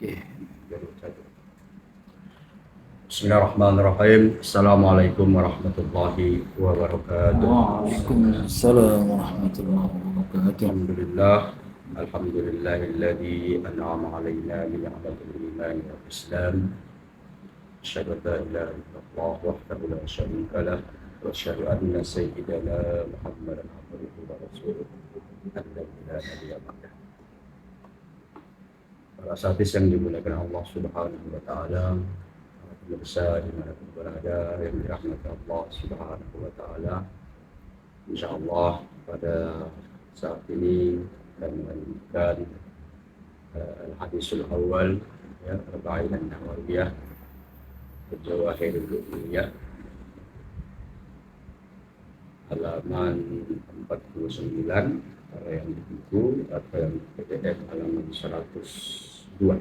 Oke, Bismillahirrahmanirrahim. Assalamualaikum warahmatullahi wabarakatuh. Waalaikumsalam warahmatullahi wabarakatuh. Alhamdulillah, alhamdulillahilladzi an'ama 'alaina bi ni'matil iman wal islam. Asyhadu an la ilaha illallah wahdahu la syarika lah wa asyhadu anna sayyidana Muhammadan abduhu wa rasuluh. Alladzi la nabiyya ba'dah. Para sahabat yang dimuliakan Allah Subhanahu wa taala, pemirsa dimanapun berada yang dirahmati Allah Subhanahu wa taala. Insyaallah pada saat ini kita melanjutkan al-hadisul awal ya, Arba'in an-Nawawiyah Jawahirul Lu'lu'iyah halaman 49 para yang di buku atau yang di PDF halaman 102.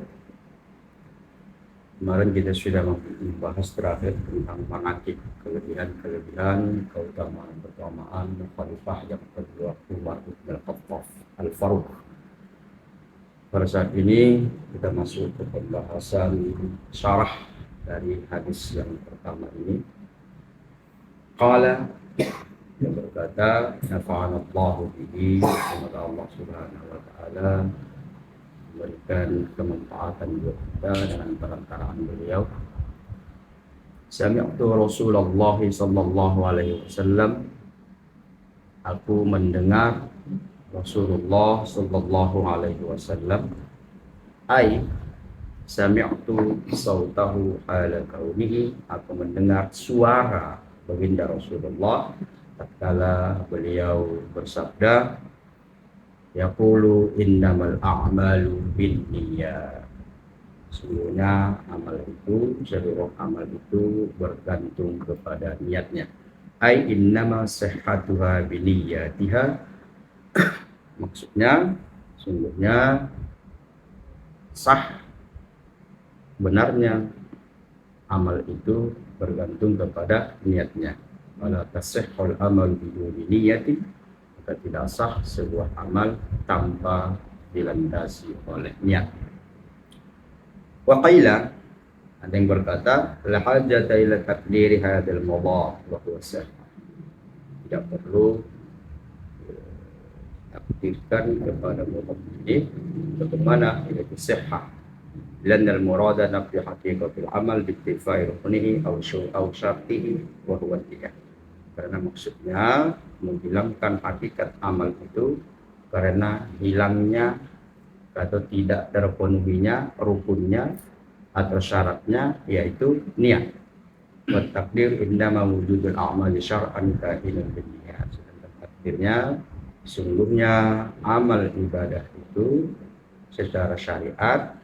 Kemarin kita sudah membahas terakhir tentang manaqib, kelebihan-kelebihan, keutamaan khalifah yang kedua Umar bin Khattab Al-Faruq. Pada saat ini kita masuk ke pembahasan syarah dari hadis yang pertama ini. Qala, yang berkata, nafa'anallahu bihi, semoga Allah Subhanahu wa taala memberikan kemanfaatan buat kita dengan perantaraan beliau. Sami'tu Rasulullah sallallahu alaihi wasallam, aku mendengar Rasulullah sallallahu alaihi wasallam, ai sami'tu sautahu ala kaunihi, aku mendengar suara baginda Rasulullah tatkala beliau bersabda, yaqulu innamal a'malu binniyat. Sesungguhnya amal itu, seluruh amal itu bergantung kepada niatnya. Ai innama sihhatuha binniyatiha. Maksudnya sungguhnya sah benarnya amal itu bergantung kepada niatnya. Wala tasihhul amal biduni niyati, maka tidak sah sebuah amal tanpa dilandasi oleh niat. Wa qila, ada yang berkata, la hajata ila takdiri hadzal mudhaf wa huwa sah. Tidak perlu takdirkan kepada mudhaf ini bagaimana itu sihah. Lan al-murada nafi haqiqatul amal bi ittifai ruknihi aw syartihi wa huwa niyah. Karena maksudnya menghilangkan hakikat amal itu karena hilangnya atau tidak terpenuhinya rukunnya atau syaratnya, yaitu niat. Wa takdir innama wujudul a'mali syar'an kainun bin niyat. Sedangkan takdirnya sungguhnya amal ibadah itu secara syariat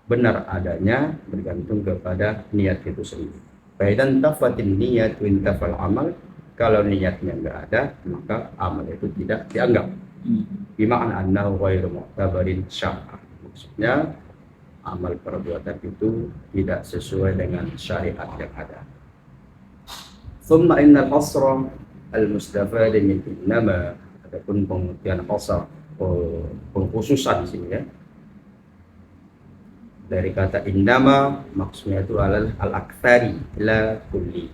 benar adanya bergantung kepada niat itu sendiri. Faidan tafatin niat intafal amal, kalau niatnya enggak ada maka amal itu tidak dianggap. Bima'na annahu ghairu mu'tabarin syar'an. Maksudnya amal perbuatan itu tidak sesuai dengan syariat yang ada. Thumma innal hasra al-mustafad min innama, adapun pengertian hasar, pengkhususan di sini ya, dari kata indama maksudnya itu adalah al-aktsari la kulli,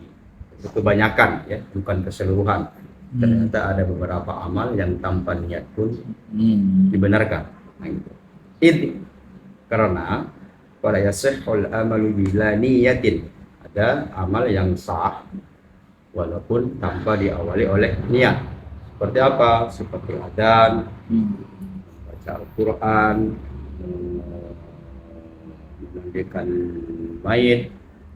itu kebanyakan ya, bukan keseluruhan. Ternyata ada beberapa amal yang tanpa niat pun dibenarkan. Nah, itu karena pada yasihul amalu bila niyatin, ada amal yang sah walaupun tanpa diawali oleh niat. Seperti apa? Seperti adzan, baca Al-Quran, memandikan mayit,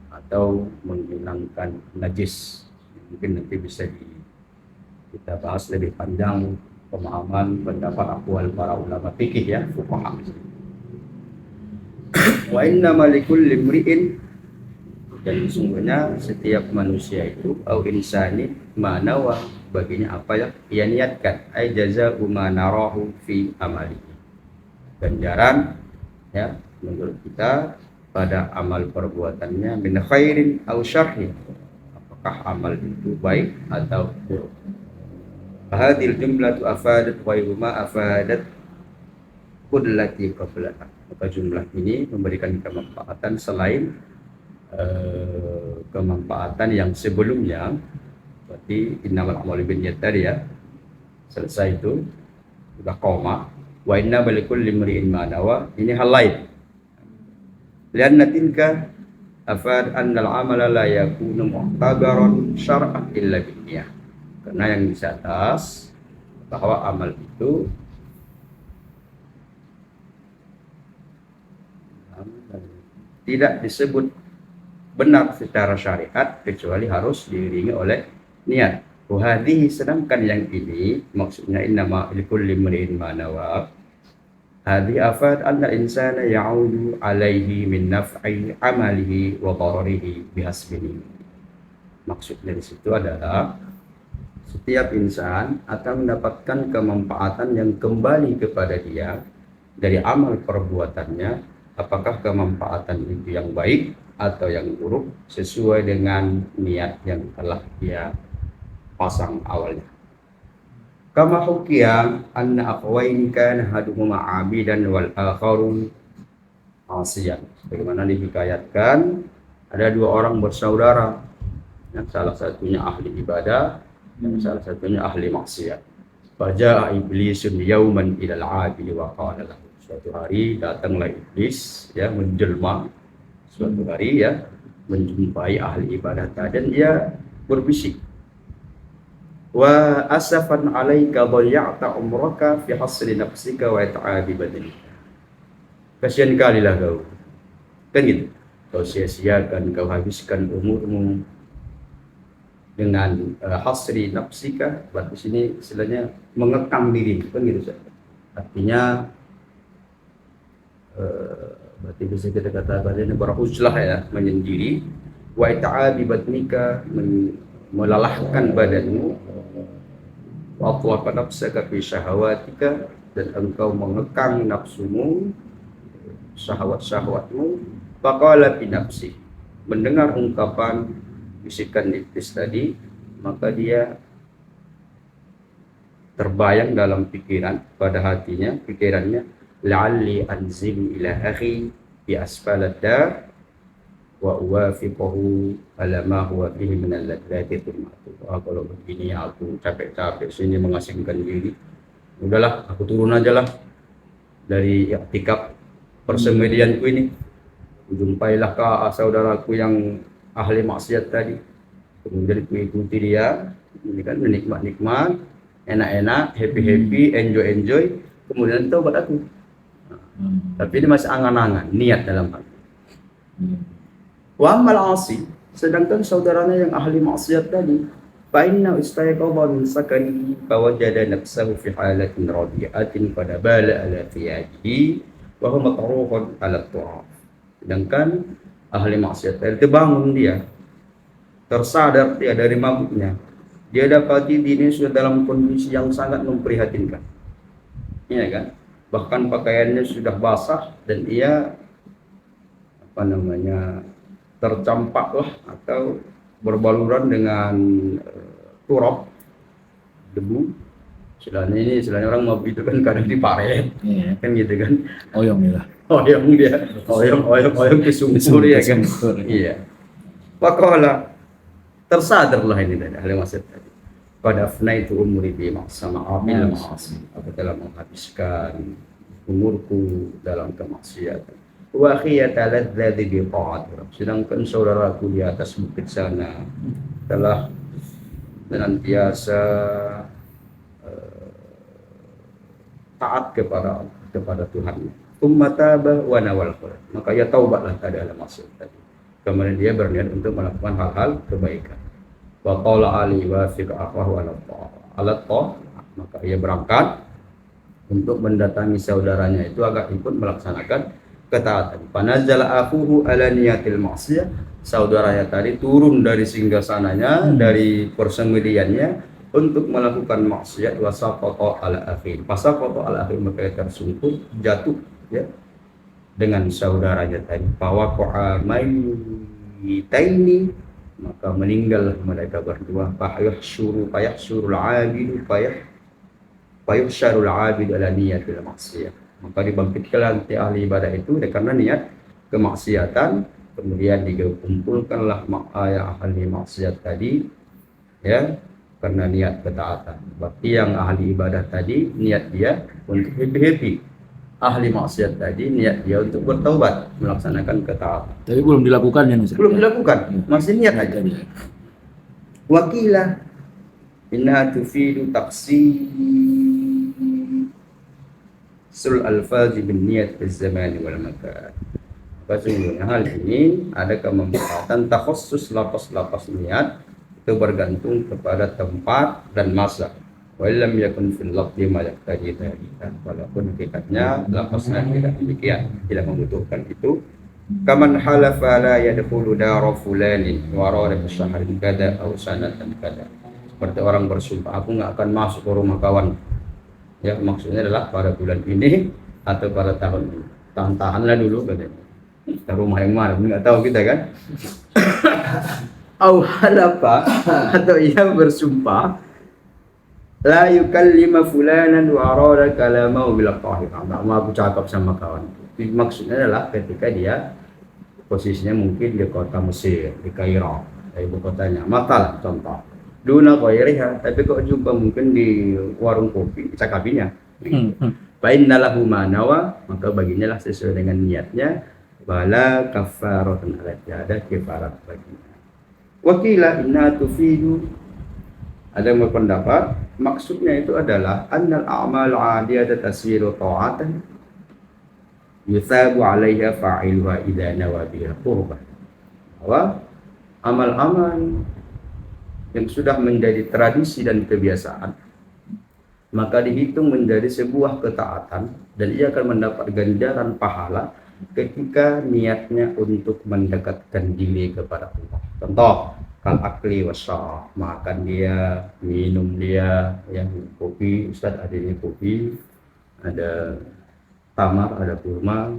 atau menghilangkan najis. Mungkin nanti bisa kita bahas lebih panjang pemahaman pendapat aqwal para ulama fikih ya, fuqaha. Wa inna malikul limri'in, dan sesungguhnya setiap manusia itu au insani manawa, baginya apa yang ia niatkan, ai jazaa'u ma narahu fi amali, ganjaran ya menurut kita pada amal perbuatannya, min khairin au syarrin, apakah amal itu baik atau buruk. Hadil jumlatu afadat wa ma afadat kullati qablaha. maka jumlah ini memberikan kemanfaatan selain kemanfaatan yang sebelumnya. Berarti innamal a'malu binniyat tadi ya, selesai itu udah koma, wa inna likulli imri'in ma nawa, ini hal lain. Lianna tilka afad anna al-amala la yakunu mu'tabaran syar'an illa binniyah. Karena yang di atas bahwa amal itu tidak disebut benar secara syariat kecuali harus diiringi oleh niat. Wahadi, sedangkan yang ini maksudnya innama likulli imri'in ma nawa. Hadi afad anna insana ya'udu alaihi min naf'i amalihi wa dararihi bihasbihi. Maksud dari situ adalah setiap insan akan mendapatkan kemanfaatan yang kembali kepada dia dari amal perbuatannya, apakah kemanfaatan itu yang baik atau yang buruk sesuai dengan niat yang telah dia pasang awalnya. Kama hukiya anna aqwaini kana haduhuma 'abidan wal akharu 'asiyan. Bagaimana dihikayatkan ada dua orang bersaudara, yang salah satunya ahli ibadah, yang salah satunya ahli maksiat. Faja'a iblisun yauman ilal 'abidi wa qala lahu. Suatu hari datanglah iblis ya, menjelma suatu hari ya, menjumpai ahli ibadah dan dia berbisik, wa asafan alaika dhayya'ta umraka fi hasri nafsika wa ta'abi badanika. Kasihan kalilah kau, kan gitu, kau sia-siakan, kau habiskan umurmu dengan hasri nafsika. Berarti sini istilahnya mengekang diri, kan gitu. Artinya berarti bisa kita katakan ini beruzlah ya, menyendiri, wa ta'abi badnika, melalahkan badanmu, wa atlaqa nafsaka fi syahawatika, dan engkau mengekang nafsumu, syahwat-syahwatmu. Faqala fi nafsi, mendengar ungkapan bisikan iblis tadi, maka dia terbayang dalam pikiran, pada hatinya, pikirannya, la'alli anzilu ila akhi bi asfalad dar wa uwafiqahu ala ma huwa fihi min al-ladzati tummatu. Kalau begini aku capek-capek sini mengasingkan diri, udahlah aku turun aja lah dari iktikaf persemedianku ini. Jumpailah ke saudaraku yang ahli maksiat tadi, kemudian mengikuti dia, ini kan menikmat-nikmat, enak-enak, happy-happy, enjoy-enjoy, kemudian taubat aku. Tapi ini masih angan-angan, niat dalam hati. Wa amal asi, sedangkan saudaranya yang ahli maksiat tadi, fa inna istayqadha min sakani fa wajada nafsahu fi halatin radiatin pada bala ala thiyajihi wa huwa matruhun ala tu'af. Sedangkan ahli maksiat tadi terbangun, dia tersadar dia dari mabuknya, dia dapati dirinya sudah dalam kondisi yang sangat memprihatinkan, ya kan? Bahkan pakaiannya sudah basah dan ia tercampaklah atau berbaluran dengan turab, debu. Istilahnya orang mau itu kan kadang diparet, kan gitu kan? Oyong ke sumur ya kan? Iya. Pakola tersadarlah ini dari ahli maksiat tadi. Pada afnaitu umri bi sama amil ma'asi, aku telah menghabiskan umurku dalam kemaksiatan. Wa khiyata ladzati bi ta'at, sedangkan saudaraku di atas bukit sana telah senantiasa taat kepada Tuhan. Ummataba wa nawal khair, maka ia taubatlah dari ahli maksiat tadi. Kemudian dia berniat untuk melakukan hal-hal kebaikan. Wa qala ali wa fiqa aqwahu ala ta'ah, maka ia berangkat untuk mendatangi saudaranya itu agar ikut melaksanakan ketaatan. Panazala akhuhu ala niyatil ma'siyah, saudaranya tadi turun dari singgasananya, dari persemediannya untuk melakukan maksiat. Wasaqata ala akhi, fasaqata ala akhi, maka tersungkur, jatuh ya dengan saudaranya tadi. Fawaqa'a mayyitaini, maka meninggal mereka berdua. Fayahsyurul 'abidu fayahsyarul 'abidu ala niyatil maksiyah, maka dibangkitkanlah nanti ahli ibadah itu karena niat kemaksiatan, kemudian dikumpulkanlah ahli maksiat tadi ya karena niat ketaatan. Berarti yang ahli ibadah tadi niat dia untuk happy, ahli maksiat tadi niat dia untuk bertaubat melaksanakan ketaatan. Tapi belum dilakukannya nih. Belum dilakukan, masih niat aja. Wakilah inna tufidu taqsil alfazi bin niyat fi zaman wal makan. Sesungguhnya hal ini ada kemanfaatan takhassus lafaz-lafaz niat itu bergantung kepada tempat dan masa. Wa lam yakun fil lafzi ma yaqtadi dzalika. Walaupun hakikatnya lafaznya tidak demikian, tidak membutuhkan itu. Kaman halafa la yadkhulu dara fulanin wa arada bi syahrin kada aw sanatan kada. Seperti orang bersumpah, aku nggak akan masuk ke rumah kawan. Ya, maksudnya adalah pada bulan ini atau pada tahun ini. Tahan-tahanlah dulu katanya. Ke rumah yang mana? Nggak tahu kita kan. Aw halafa atau ia bersumpah la yukallima fulanan wa arada kalamahu bil qahira. Nggak mau aku cakap sama kawan. Maksudnya adalah ketika dia posisinya mungkin di kota Mesir, di Kairo, ibu kotanya. Matal contoh. Duna qairiha, tapi kok jumpa mungkin di warung kopi, cakapinya. Fa innalahu ma nawa, maka baginya lah sesuai dengan niatnya, wala kafaratun alaihi, ada kafarat baginya. Wakila inna tufidu, ada yang berpendapat maksudnya itu adalah annal a'mal 'adiyah tasiru ta'atan yuthabu 'alaiha fa'iluha idza nawa biha qurbah. Bahwa amal-amal yang sudah menjadi tradisi dan kebiasaan maka dihitung menjadi sebuah ketaatan dan ia akan mendapat ganjaran pahala ketika niatnya untuk mendekatkan diri kepada Allah. Contoh, kal akli wasyarab, makan dia, minum dia, yang kopi, Ustaz ada ini kopi, ada tamar, ada kurma,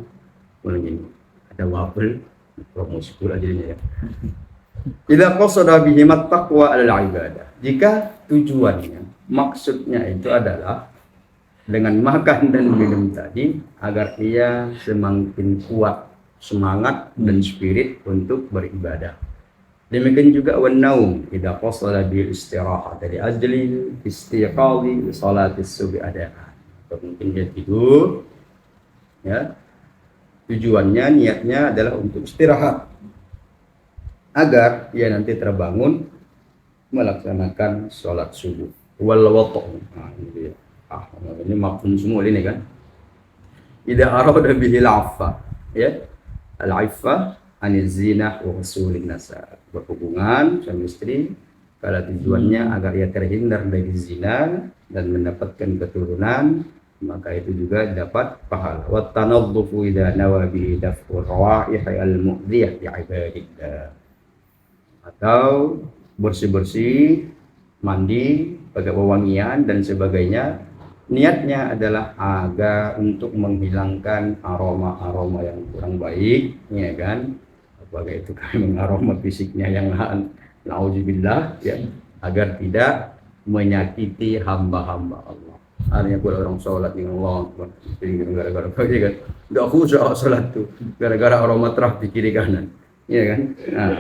kemudian ada wafel, promosi pula jadinya ya. Idza qasada bihimat taqwa al-ibadah. Jika tujuannya, maksudnya itu adalah dengan makan dan minum tadi agar ia semakin kuat semangat dan spirit untuk beribadah. Demikian juga wan-naum idza qasada bil istirahat dari ajli istiqali salati subhi ada. Mungkin dia tidur ya. Tujuannya niatnya adalah untuk istirahat agar dia nanti terbangun melaksanakan sholat subuh wal watu'. Nah, ini dia. Ini mafhum semua ini kan. Idza arada bihi al-'affa ya. Al-'affa aniz zinah wa husulin nasab. Berhubungan suami istri kalau tujuannya agar ia terhindar dari zina dan mendapatkan keturunan, maka itu juga dapat pahala. Wa tanaddufu idza nawa bihi daf'u rawa'ih al-mu'dhiyah li 'ibadillah. Atau bersih-bersih, mandi, pakai wewangian dan sebagainya. Niatnya adalah agar untuk menghilangkan aroma-aroma yang kurang baik, ya kan? Apakah itu aroma fisiknya yang na'udzubillah, ya, agar tidak menyakiti hamba-hamba Allah. Artinya kalau orang sholat dengan Allah, gara-gara kan, nggak khusyuk sholat tuh, gara-gara aroma terah di kiri kanan, ya kan? Nah.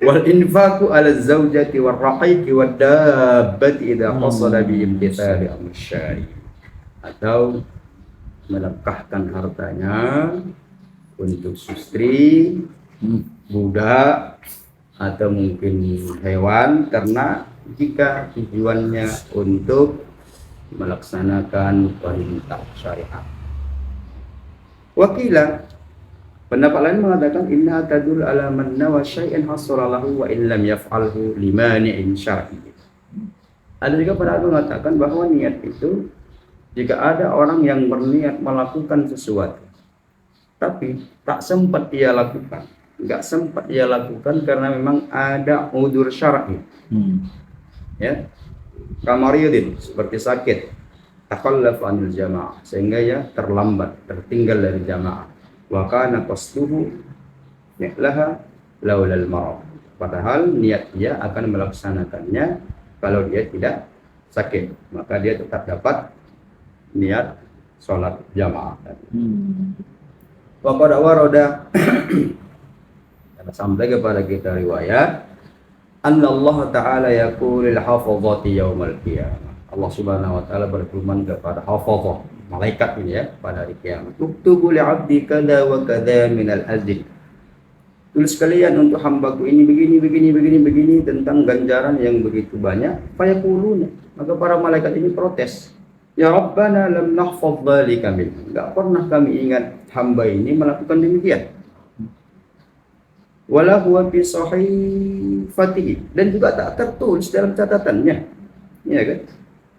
Wal infaku ala zaujati war raqiqi wad dabbati idza qasada bi imtithali amr syari, atau melekahkan hartanya untuk istri, budak atau mungkin hewan karena jika tujuannya untuk melaksanakan perintah syariat. Wakilah pendapat lain mengatakan inna tadul ala man nawa syai'an hasara lahu wa illam yaf'alhu limani'in syar'i. Ada juga pendapat mengatakan bahwa niat itu jika ada orang yang berniat melakukan sesuatu tapi tak sempat ia lakukan, enggak sempat ia lakukan karena memang ada udzur syar'i. Ya. Kamariyudin seperti sakit, takhallaf anil jamaah sehingga ya terlambat, tertinggal dari jamaah. Wa kana qasduhu laha laulal marad. Padahal niat dia akan melaksanakannya kalau dia tidak sakit, maka dia tetap dapat niat sholat jamaah. Wa qad warada sampai kepada kita riwayat anna Allah Ta'ala yaqulu lil hafazati yaumal qiyamah. Allah Subhanahu wa taala berfirman kepada hafazah, malaikat ini ya, pada hari kiamat. Uktubu li 'abdi kada wa kada min al-ajr. Tulis kalian untuk hambaku ini begini tentang ganjaran yang begitu banyak. Fayaquluna, maka para malaikat ini protes. Ya Rabbana lam nahfaz dzalika min. Enggak pernah kami ingat hamba ini melakukan demikian. Wala huwa fi sahifatihi, dan juga tak tertulis dalam catatannya. Ya kan?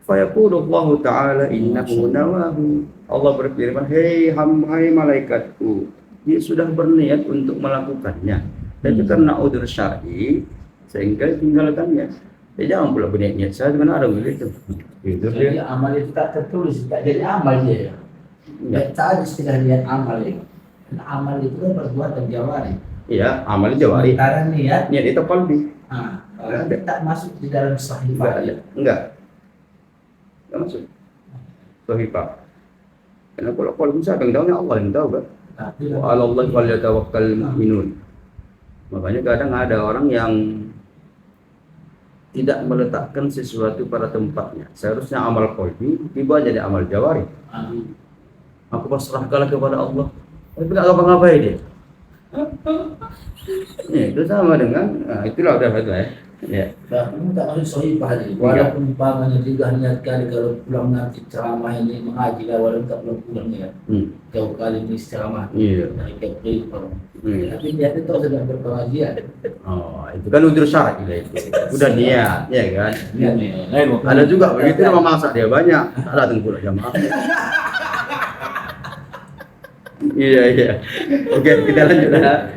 Fa yaqulu Allah Ta'ala innahu nawahu. Allah berfirman, "Hei malaikatku, dia sudah berniat untuk melakukannya." Dan itu karena udzur syar'i sehingga tinggalkannya. Dia jangan pula berniat saya dengan ada begitu. Itu Jadi dia. amal itu tak tertulis, tak jadi amal dia. Ya. Tak ada istilah lihat amal itu. Dan amal itu kan perbuatan jawari. Iya, amal jawari. Sementara niat, Niat itu qalbi. kalau tak masuk di dalam Enggak sahifah. ada. Enggak masuk. Sahifah. Karena kalau siapa yang tahu, Allah yang tahu kan. Tapi Wa 'ala Allahi falyatawakkalul mu'minun. Makanya kadang ada orang yang tidak meletakkan sesuatu pada tempatnya. Seharusnya amal qalbi tiba jadi amal jawari. Aku pasrahkanlah kepada Allah. Tapi enggak ngapa-ngapain dia. Ya, itu sama dengan itulah udah itu ya. Ya. kamu tak masuk sahifah ini. Walaupun umpamanya juga niat kali kalau pulang nanti ceramah ini mengaji lah, walaupun tak belum pulang ya. Jauh kali ini ceramah. Iya. Dari Kepri, Iya. tapi niat itu sedang berpengajian. Oh, itu kan udur syarat itu. Udah niat, ya kan. Niat nih. Ada juga begitu memasak dia banyak, tak datang pula jamaah. Iya. Oke, kita lanjut lah.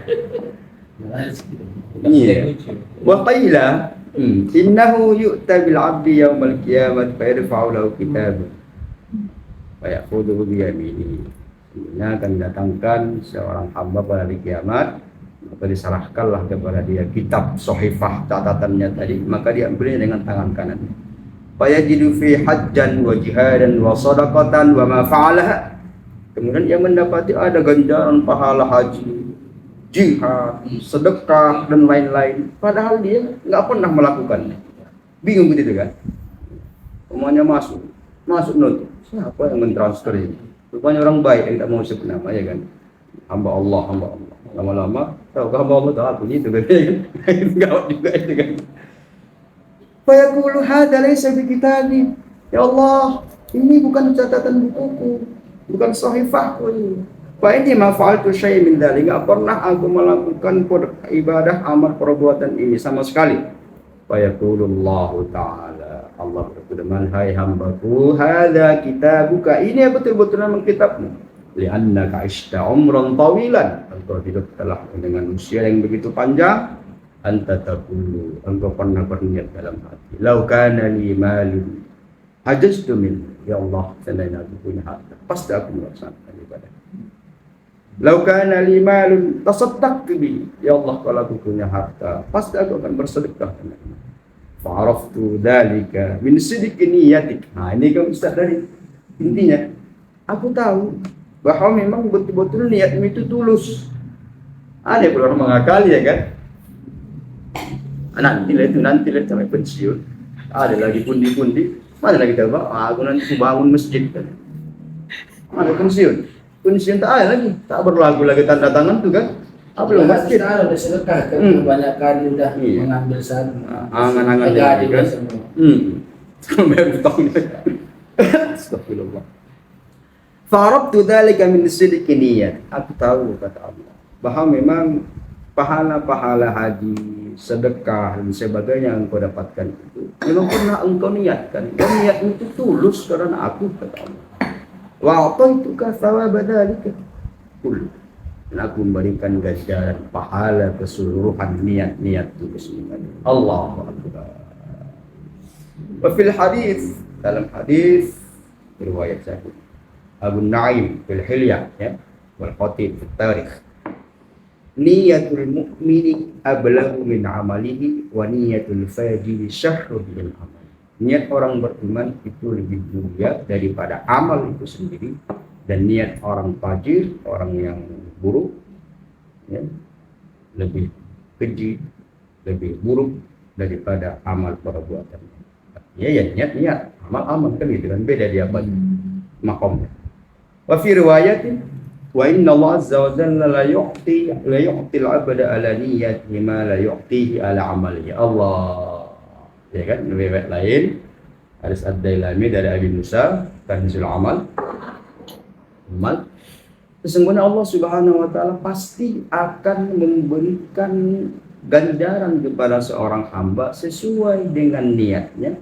Iya. Wa qila innahu yu'ta bil 'abdi yaumal qiyamah fa yarfa'u lahu kitabahu fa ya'khudhuhu bi yaminihi. Sebenarnya akan datangkan seorang hamba pada hari kiamat, maka diserahkanlah kepada dia kitab sahifah catatannya tadi, maka diambilnya dengan tangan kanan. Fa yajidu fi hajjan wa jihadan wa shadaqatan wa ma fa'alaha. Kemudian ia mendapati ada ganjaran pahala haji, jihad, sedekah dan lain-lain. Padahal dia nggak pernah melakukannya. Bingung begitu kan? Semuanya masuk not. Siapa yang mentransfer ini? Rupanya orang baik yang tak mau sebut nama ya kan? Hamba Allah. Lama-lama tahu hamba Allah tahu aku itu kan? Gawat juga itu kan? Fa yaqulu hadza laysa bi kitabi. Ya Allah, ini bukan catatan bukuku, bukan sahifahku ini. Fa ini ma fa'altu syai' min dzalik. Enggak pernah aku melakukan ibadah amal perbuatan ini sama sekali. Fa yaqulullahu ta'ala, Allah berfirman, hai hambaku, hadza kitabuka, ini betul-betul nama kitabmu. Li'annaka 'ishta umran tawilan, engkau hidup telah dengan usia yang begitu panjang. Anta taqulu, engkau pernah berniat dalam hati, lau kana li malun hajjtu min, ya Allah, seandainya aku punya harta, pasti aku melaksanakan ibadah. Lau kana li malun tasaddaqtu bi, ya Allah, kalau aku punya harta, pasti aku akan bersedekah dengannya. Fa'araftu dzalika min sidqi niyatik. Nah, ini kan Ustaz dari intinya, aku tahu bahwa memang betul-betul niatmu itu tulus. Ada pula orang mengakali ya kan? Nanti lah sampai pensiun. Ada lagi pundi-pundi. Mana lagi coba? Aku nanti bangun masjid kan. Ada pensiun tak ada lagi. Tak berlaku lagi tanda tangan tuh kan. Apa belum masjid? Ada udah sedekah kan, banyak kali udah mengambil sana. Angan-angan jadi kan. semua. Sampai betulnya. Astagfirullah. Fa'arabtu dzalika min sidqi niyyat. Aku tahu kata Allah bahwa memang pahala-pahala haji, sedekah dan sebagainya yang engkau dapatkan itu memang pernah engkau niatkan, dan niatmu itu tulus karena aku, kata Allah. Wa a'taituka thawaba dzalika kullu, dan aku memberikan ganjaran pahala keseluruhan niat-niat itu keseluruhan. Allahu akbar. Wa fil hadis, dalam hadis riwayat sahih Abu Nu'aim fil Hilyah ya, wal Khatib fil Tarikh, niyatul mu'mini ablahu min amalihi wa niyatul fajiri syahru bil amal. Niat orang beriman itu lebih mulia daripada amal itu sendiri, dan niat orang fajir, orang yang buruk, ya, lebih keji, lebih buruk daripada amal perbuatan. Ya niat, amal kan gitu kan, beda dia apa makomnya. Wa fi riwayatin wa inna Allah azza wa jalla la yu'ti al-'abda ala niyyatihi ma la yu'tihi ala 'amalihi. Allah, ya kan, riwayat lain hadis Ad-Dailami dari Abi Musa Kanzul Amal, sesungguhnya Allah Subhanahu wa taala pasti akan memberikan ganjaran kepada seorang hamba sesuai dengan niatnya,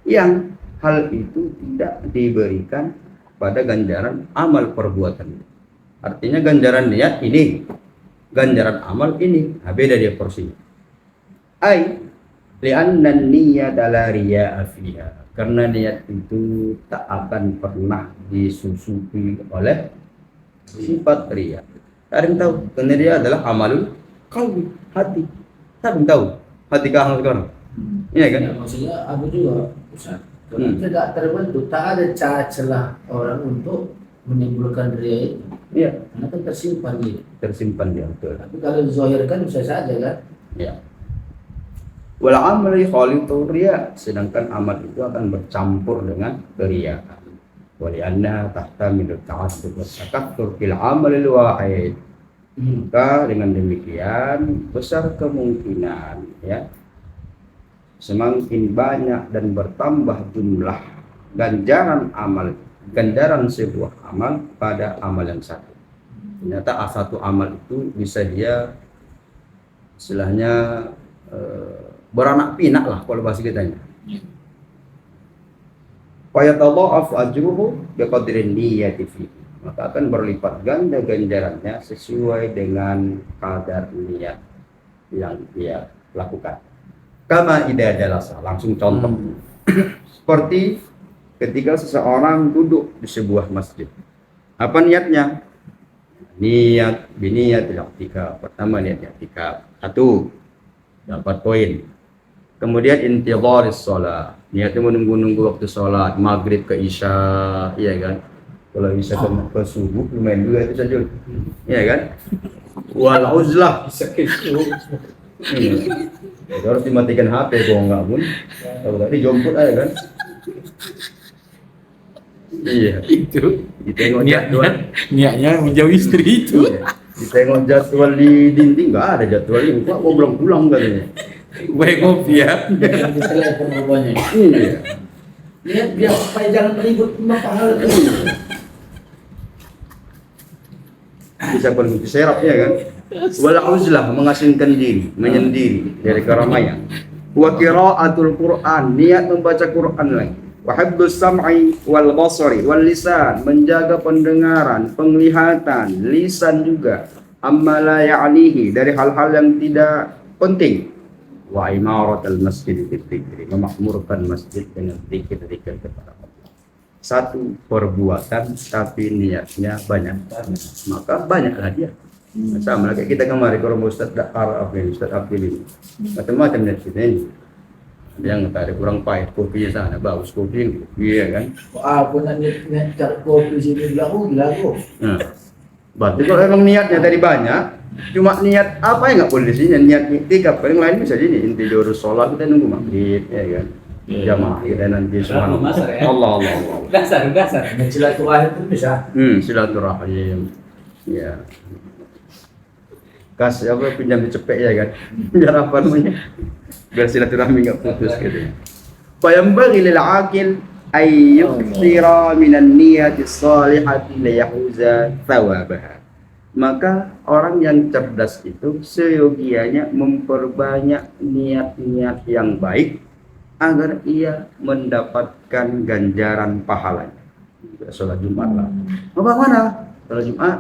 yang hal itu tidak diberikan pada ganjaran amal perbuatan. Artinya ganjaran niat ini, ganjaran amal ini, beda dia porsinya. Ai li'anna an-niyyata la riya'a fiha, karena niat itu tak akan pernah disusupi oleh sifat riya. Ada yang tahu karena dia adalah amalul qalbi, hati. Tak ada yang tahu hati kau sekarang. Iya kan? Ya, maksudnya aku juga Ustaz, kalau tidak terbentuk, tak ada celah orang untuk menimbulkan riya itu. Iya, Karena kan tersimpan gitu. tersimpan dia, betul. Tapi kalau dizahirkan bisa saja kan. Ya. Wal amali khalitu riya, sedangkan amal itu akan bercampur dengan keriyaan. Wa li'anna tahtamilu ta'assub wa takatsur fil amalil wahid. Maka dengan demikian besar kemungkinan, ya, semakin banyak dan bertambah jumlah ganjaran sebuah amal pada amal yang satu. Ternyata satu amal itu bisa dia istilahnya beranak pinak lah kalau bahasa kitanya. Fayatadha'af ajruhu biqadri niyyati fihi, maka akan berlipat ganda ganjarannya sesuai dengan kadar niat yang dia lakukan. Kama idza jalasa, langsung contoh. Seperti ketika seseorang duduk di sebuah masjid. Apa niatnya? Niat biniyatil i'tikaf. Pertama niat i'tikaf. 1, dapat poin. Kemudian intidharis shalah, niatnya menunggu waktu sholat maghrib ke isya, iya kan? Kalau isya ke subuh lumayan juga itu saja, iya kan? Wal uzlah, harus dimatikan HP kalau enggak pun, kalau tadi jomput aja kan? Iya, Itu ditengok jadwal, niatnya menjauh istri itu. iya. Ditengok jadwal di dinding, nggak ada jadwalnya, kok mau pulang katanya. Baik ngopi ya. Jangan ditelepon pokoknya. Iya. Niat biar supaya jangan ribut sama pahala itu. Bisa pergi serap ya kan. Wal uzlah, mengasingkan diri, menyendiri dari keramaian. Wa qiraatul Qur'an, niat membaca Quran lagi. Wa hifdzus sam'i wal basari wal lisan, menjaga pendengaran, penglihatan, lisan juga. Amma la ya'nihi, dari hal-hal yang tidak penting. Wa imaratul masjid bidzikri, memakmurkan masjid dengan zikir-zikir kepada Allah. Satu perbuatan tapi niatnya banyak, maka banyaklah dia. Sama kayak kita kemarin kalau Ustaz Ustaz Afil ini macam-macam dari kita ini. Ada yang tarik kurang pahit kopinya sana, bagus kopi, iya kan? Aku nak niat cari kopi sini bilang, gila aku. Nah, berarti kalau emang niatnya tadi banyak, cuma niat apa yang nggak boleh di sini, niat iktikaf, paling lain bisa jadi inti jurus sholat kita nunggu maghrib, ya kan? Jamaah kita nanti subhanallah. Allah. Dasar. Niat silaturahim itu bisa. Silaturahim, ya. Kasih apa pinjam dicepek ya kan? Biar apa namanya? Biar silaturahmi nggak putus gitu. Fayambaghi lil aqil ay yukthira minan niyati shalihati li yahuza thawabaha. Maka orang yang cerdas itu seyogianya memperbanyak niat-niat yang baik agar ia mendapatkan ganjaran pahalanya. Sholat Jumat lah. Apa mana? Sholat Jumat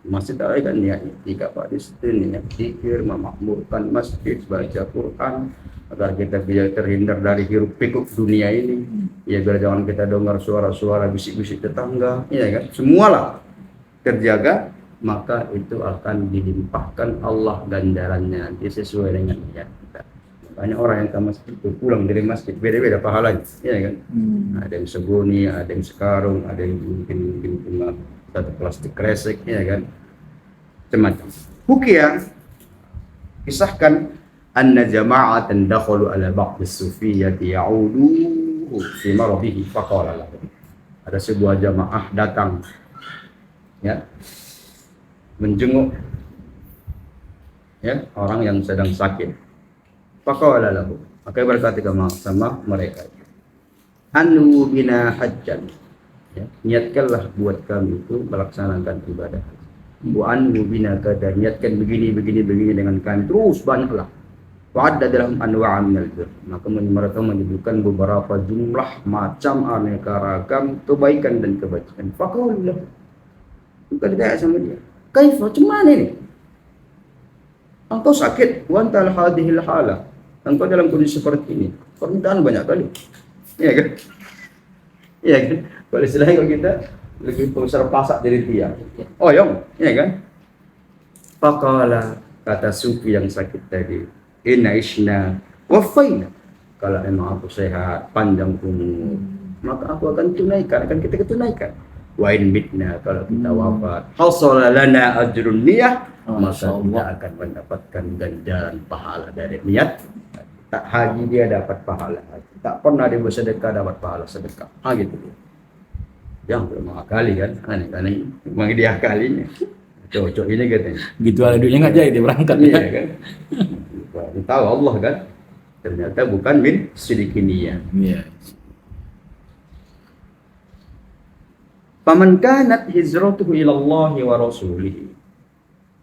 masjid kan niat tiga pada situ, niat zikir, memakmurkan masjid, baca Quran agar kita bisa terhindar dari hiruk pikuk dunia ini, ya biar jangan kita dengar suara-suara bisik-bisik tetangga, ya kan, semualah terjaga, maka itu akan dilimpahkan Allah ganjarannya nanti sesuai dengan niat kita. Maka Banyak orang yang ke masjid itu pulang dari masjid beda-beda pahalanya, ya kan? Ada yang seguni, ada yang sekarung, ada yang mungkin cuma satu plastik kresek, ya kan? Macam-macam. Hukia kisahkan anna jama'atan dakhalu ala ba'd as-sufiyyati ya'udu fi maradihi faqala lahu. Ada sebuah jamaah datang ya menjenguk ya orang yang sedang sakit. Faqala lahu, maka berkata sama mereka, anu bina hajjan, ya, niatkanlah buat kami itu melaksanakan ibadah. Wa anu bina kada, niatkan begini dengan kami, terus banyaklah. Wa'adda dalam anwa' minal bir, maka mereka menyebutkan beberapa jumlah macam aneka ragam kebaikan dan kebajikan. Faqala lahu, maka ditanya sama dia, kaifa, macam mana ini? Engkau sakit, wa anta hadhil hala, engkau dalam kondisi seperti ini, permintaan banyak kali, iya kan? Iya kan? Kalau istilahnya kalau kita lebih besar pasak dari tiang, oh yong, iya kan? Faqala, kata sufi yang sakit tadi, inna isna wafaina, kalau emang aku sehat, panjang umur, maka aku akan tunaikan, akan kita tunaikan. Wa in mitna, kalau kita wafat, hasala lana ajrun niyah, maka kita akan mendapatkan ganjaran pahala dari niat. Tak haji dia dapat pahala haji, tak pernah dia bersedekah dapat pahala sedekah. Gitu dia. Yang belum mengakali kan, aneh-aneh, memang dia akalinya. Cocok ini katanya. Gitu ada duitnya nggak jadi dia berangkat Iya ya. kan. Tahu Allah kan, ternyata bukan min sidikiniyah. Iya. Faman kanat hijratuhu ila Allah wa rasulih.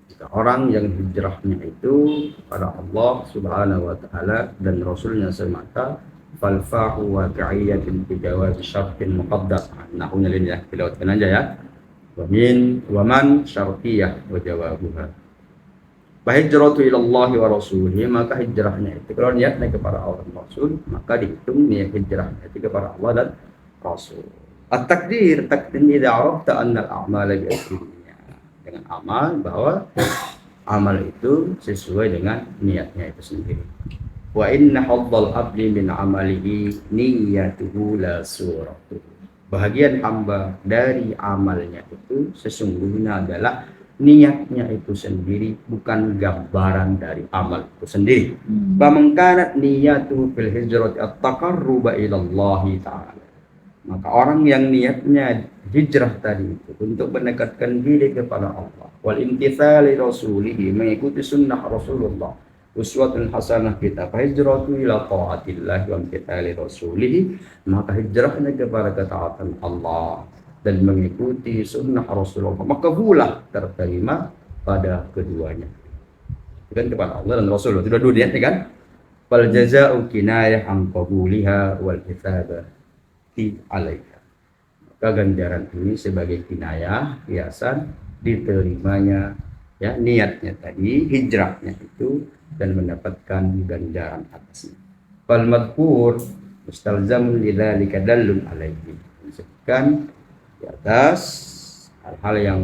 Jika orang yang hijrahnya itu kepada Allah Subhanahu wa taala dan rasulnya semata, fal fa'u waqi'iyatin bi jawaz syartin muqaddar. Nahwnya ini ya, dilewatkan aja ya. Wa man syartiyah wa jawabuha. Hijratu ila Allah wa rasulih, maka hijrahnya itu kalau niatnya kepada Allah dan Rasul, maka dihitung niat hijrahnya itu kepada Allah dan Rasul. At-takdir idza arafta anna al-a'mala bi'asriha, dengan amal bahwa amal itu sesuai dengan niatnya itu sendiri. Wa inna haddal abdi min amalihi niyyatuhu la suratuhu. Bahagian hamba dari amalnya itu sesungguhnya adalah niatnya itu sendiri, bukan gambaran dari amal itu sendiri. Faman kanat niyyatuhu fil hijrati at-taqarruba ila Allah ta'ala, maka orang yang niatnya hijrah tadi itu untuk mendekatkan diri kepada Allah, wal imtithali rasulihi, mengikuti sunnah Rasulullah, uswatun hasanah kita, fa hijratu ila taatillah wa imtithali rasulihi, maka hijrahnya kepada ketaatan Allah dan mengikuti sunnah Rasulullah, maka pula terterima pada keduanya, kan kepada Allah dan Rasulullah. Sudah dua niatnya kan. Fal jazaa'u kinayah an qabuliha wal hisabah alaiha, maka ganjaran ini sebagai kinayah, hiasan diterimanya ya niatnya tadi, hijrahnya itu, dan mendapatkan ganjaran atasnya. Fal madhkur mustalzamun lidzalika dallun alaihi, disebutkan di atas hal-hal yang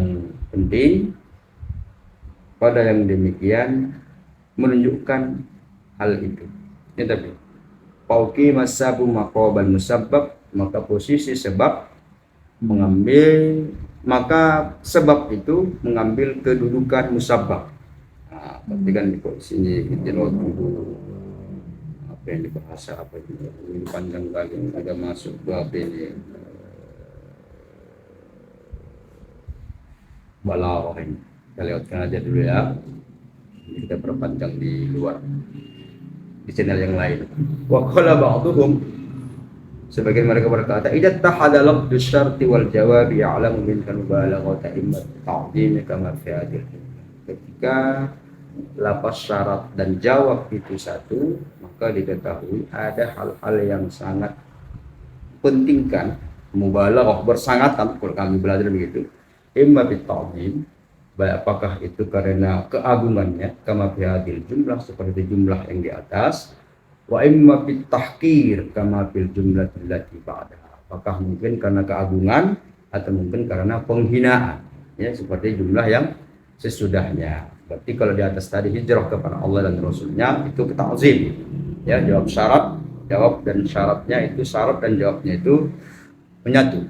penting pada yang demikian menunjukkan hal itu. Ini tapi pauki masabu maqabal musabbab, maka posisi sebab mengambil, maka sebab itu mengambil kedudukan musabbab. Nah, berarti kan di sini kita dulu apa yang dibahasa apa ini panjang kali, agak masuk ke apa ini balaghah ini. Kita lewatkan aja dulu ya. Kita perpanjang di luar di channel yang lain. Wa qala ba'dhum, sebagian mereka berkata, idza tahada lafdhu syarti wal jawab ya'lamu min mubalaghata immat ta'zim kama fi hadhihi. Ketika lafaz syarat dan jawab itu satu, maka diketahui ada hal-hal yang sangat pentingkan, mubalaghah, bersangatan, kalau kami belajar begitu, imma bi ta'zim, apakah itu karena keagungannya, kama fi hadhil jumlah, seperti jumlah yang di atas, wa imma bit tahqir kama fil jumlati allati ba'daha, apakah mungkin karena keagungan atau mungkin karena penghinaan, ya seperti jumlah yang sesudahnya. Berarti kalau di atas tadi hijrah kepada Allah dan Rasulnya itu ta'zim, Ya, jawab syarat, jawab dan syaratnya itu, syarat dan jawabnya itu menyatu.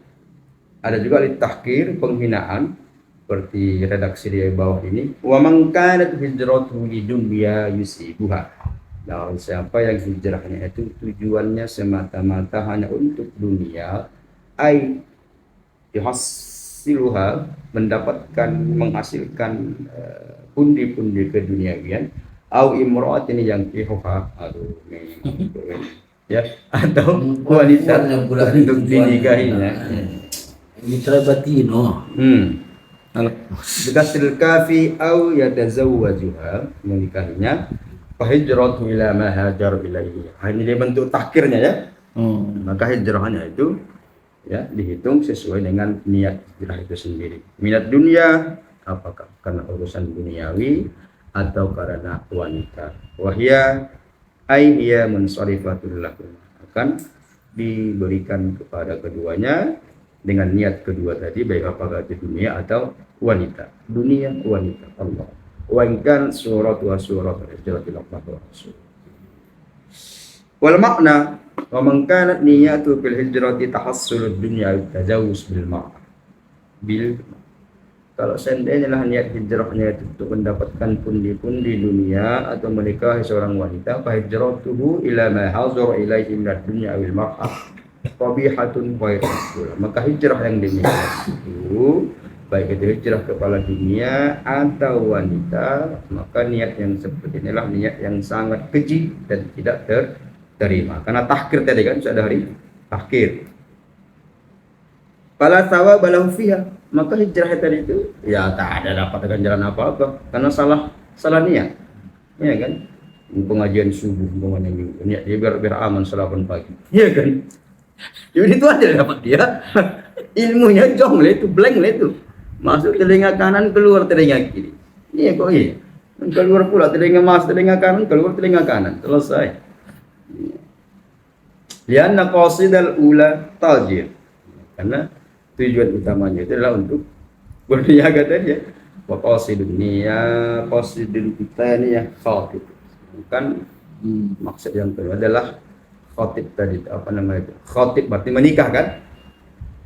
Ada juga litahkir, penghinaan, seperti redaksi di bawah ini. Wa man kanat hijratuhu lidunya yusibuha. Nah, siapa yang hijrahnya itu tujuannya semata-mata hanya untuk dunia, ai yuhassiluha, mendapatkan, menghasilkan pundi-pundi keduniawian, au imra'atin yang fiha, ya, atau wanita untuk dinikahinya. Mitra batino. Bikasil kafi au yatazawwajuha, menikahinya, fa hijratu ila ma hajar ilaihi. Ini dia bentuk takhirnya ya. Maka hijrahnya itu ya dihitung sesuai dengan niat hijrah itu sendiri. Minat dunia, apakah karena urusan duniawi atau karena wanita. Wahya ai hiya munsarifatul lakum, akan diberikan kepada keduanya dengan niat kedua tadi, baik apakah itu dunia atau wanita. Dunia, wanita, Allah. Wa in kan surat wa surat al-hijratil Allah wa rasul. Wal makna wa man kanat niyatu fil hijrati tahassulud dunya wa tajawuz bil mar'ah. Kalau seandainya lah niat hijrahnya itu untuk mendapatkan pundi-pundi dunia atau menikahi seorang wanita, fa hijratuhu ila ma hazara ilaihi min ad-dunya wal mar'ah qabihatun ghairul. Maka hijrah yang demikian itu, baik itu hijrah kepada dunia atau wanita, maka niat yang seperti inilah niat yang sangat keji dan tidak terima. Karena tahkir tadi kan sudah hari tahkir. Fala thawaba lahu fiha, maka hijrah tadi itu ya tak ada dapat ganjaran apa-apa karena salah niat. Ya kan? Pengajian subuh umpamanya niat dia biar aman salapan pagi. Ya kan? Jadi itu aja dapat dia. Ilmunya jong lah itu, blank lah itu. Masuk telinga kanan, keluar telinga kiri. Iya kok iya. Keluar pula telinga kanan, keluar telinga kanan. Selesai. Lianna qasidal ula tajir. Karena tujuan utamanya itu adalah untuk berniaga tadi ya. Wa qasidun niyah, qasidun tsaniyah khatib. Kan maksud yang kedua adalah khatib tadi, apa namanya itu? Khatib berarti menikah kan?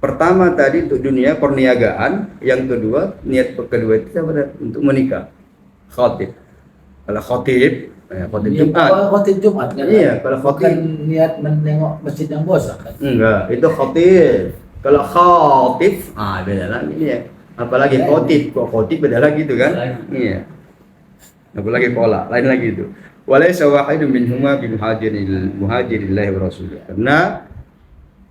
Pertama tadi untuk dunia perniagaan, yang kedua niat kedua itu apa? Untuk menikah. Khatib. Kalau khatib, khatib Jumat. Khatib Jumat kan? Iya, kalau khatib niat menengok masjid yang bosan kan? enggak, itu khatib. Kalau khatib, beda lagi ya. Apalagi khatib, kok khatib beda lagi itu kan? Iya. Apalagi pola, lain lagi itu. Walaysa wahidun minhuma bi muhajirillahi wa rasulih. Karena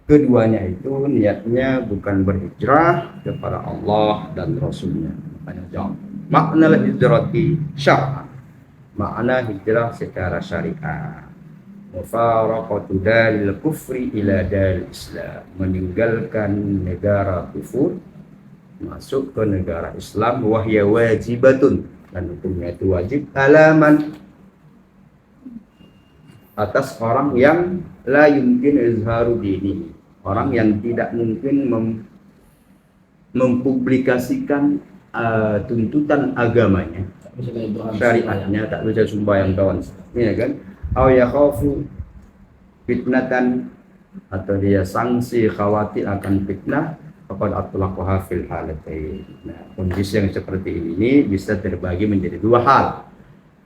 keduanya itu niatnya bukan berhijrah kepada Allah dan Rasulnya. Makanya jawab. Makna hijrati syar'an. Makna hijrah secara syariah. Mufaraqatu dalil kufri ila dalil Islam. Meninggalkan negara kufur masuk ke negara Islam, wahya wajibatun, dan hukumnya itu wajib, alaman atas orang yang la yumkin izharu dini, orang yang tidak mungkin mempublikasikan tuntutan agamanya, syariatnya, tak bisa sembahyang kawan, ya kan? Aw yakhafu fitnatan, atau dia sanksi khawatir akan fitnah, faqad atlaqaha fil halatain. Nah, kondisi yang seperti ini bisa terbagi menjadi dua hal.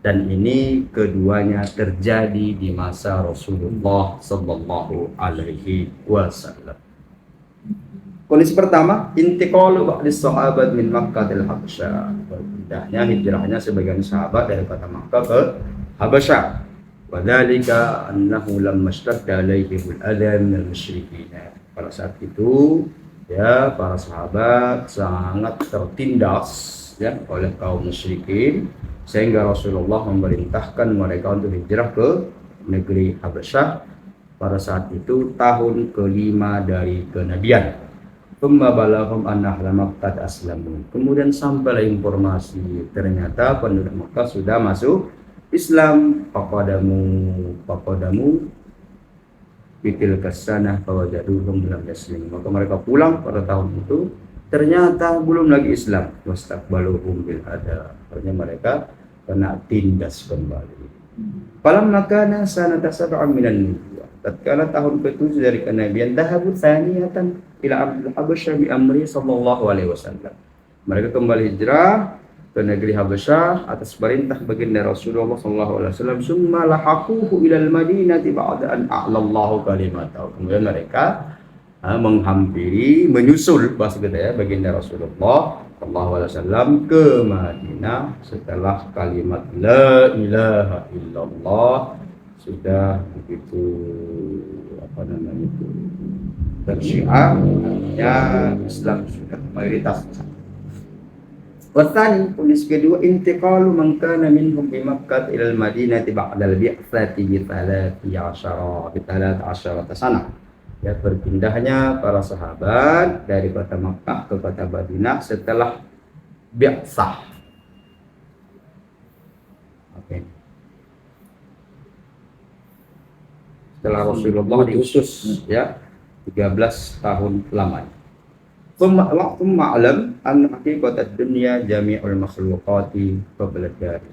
Dan ini keduanya terjadi di masa Rasulullah Sallallahu Alaihi Wasallam. Kondisi pertama, intiqalu ba'di sahabat min Makkah til Habasyah. Pindahnya, hijrahnya sebagian sahabat dari kota Makkah ke Habasyah. Wa dzalika annahu lamma ishtadda alaihimul adza minal musyrikin. Pada saat itu, ya, para sahabat sangat tertindas ya oleh kaum musyrikin, sehingga Rasulullah memerintahkan mereka untuk hijrah ke negeri Habasyah pada saat itu tahun kelima dari kenabian. Tsumma balahum anna ahla Makkah aslamu. Kemudian sampailah informasi ternyata penduduk Makkah sudah masuk Islam. Faqadamu bitil kasanah fawajaduhum lam yaslimu. Maka mereka pulang pada tahun itu ternyata belum lagi Islam. Wastaqbaluhum bil adab. Artinya mereka kena tindas kembali. Falamma kana sanata sab'an minan nubuwah. Tatkala tahun ke-7 dari kenabian, dhahabu thaniyatan ila Abdul Habasyah bi amri sallallahu alaihi wasallam. Mereka kembali hijrah ke negeri Habasyah atas perintah baginda Rasulullah sallallahu alaihi wasallam. Summa lahaquhu ila al-Madinati ba'da an a'lallahu kalimatahu. Kemudian mereka menghampiri, menyusul bahasa kita ya, baginda Rasulullah sallallahu alaihi wasallam ke Madinah setelah kalimat la ilaha illallah sudah begitu tersyiar, ya Islam sudah mayoritas. Wasani, polis kedua, intiqalu man kana minhum bi Makkah ila al-Madinati ba'da al-bi'tsati bi 13 sana. Ya, berpindahnya para sahabat dari kota Makkah ke kota Madinah setelah bi'tsah. Oke. Setelah Rasulullah diutus ya 13 tahun lamanya. Waktu ma'lam an haqiqat dunia jami'ul makhluqati qabla dari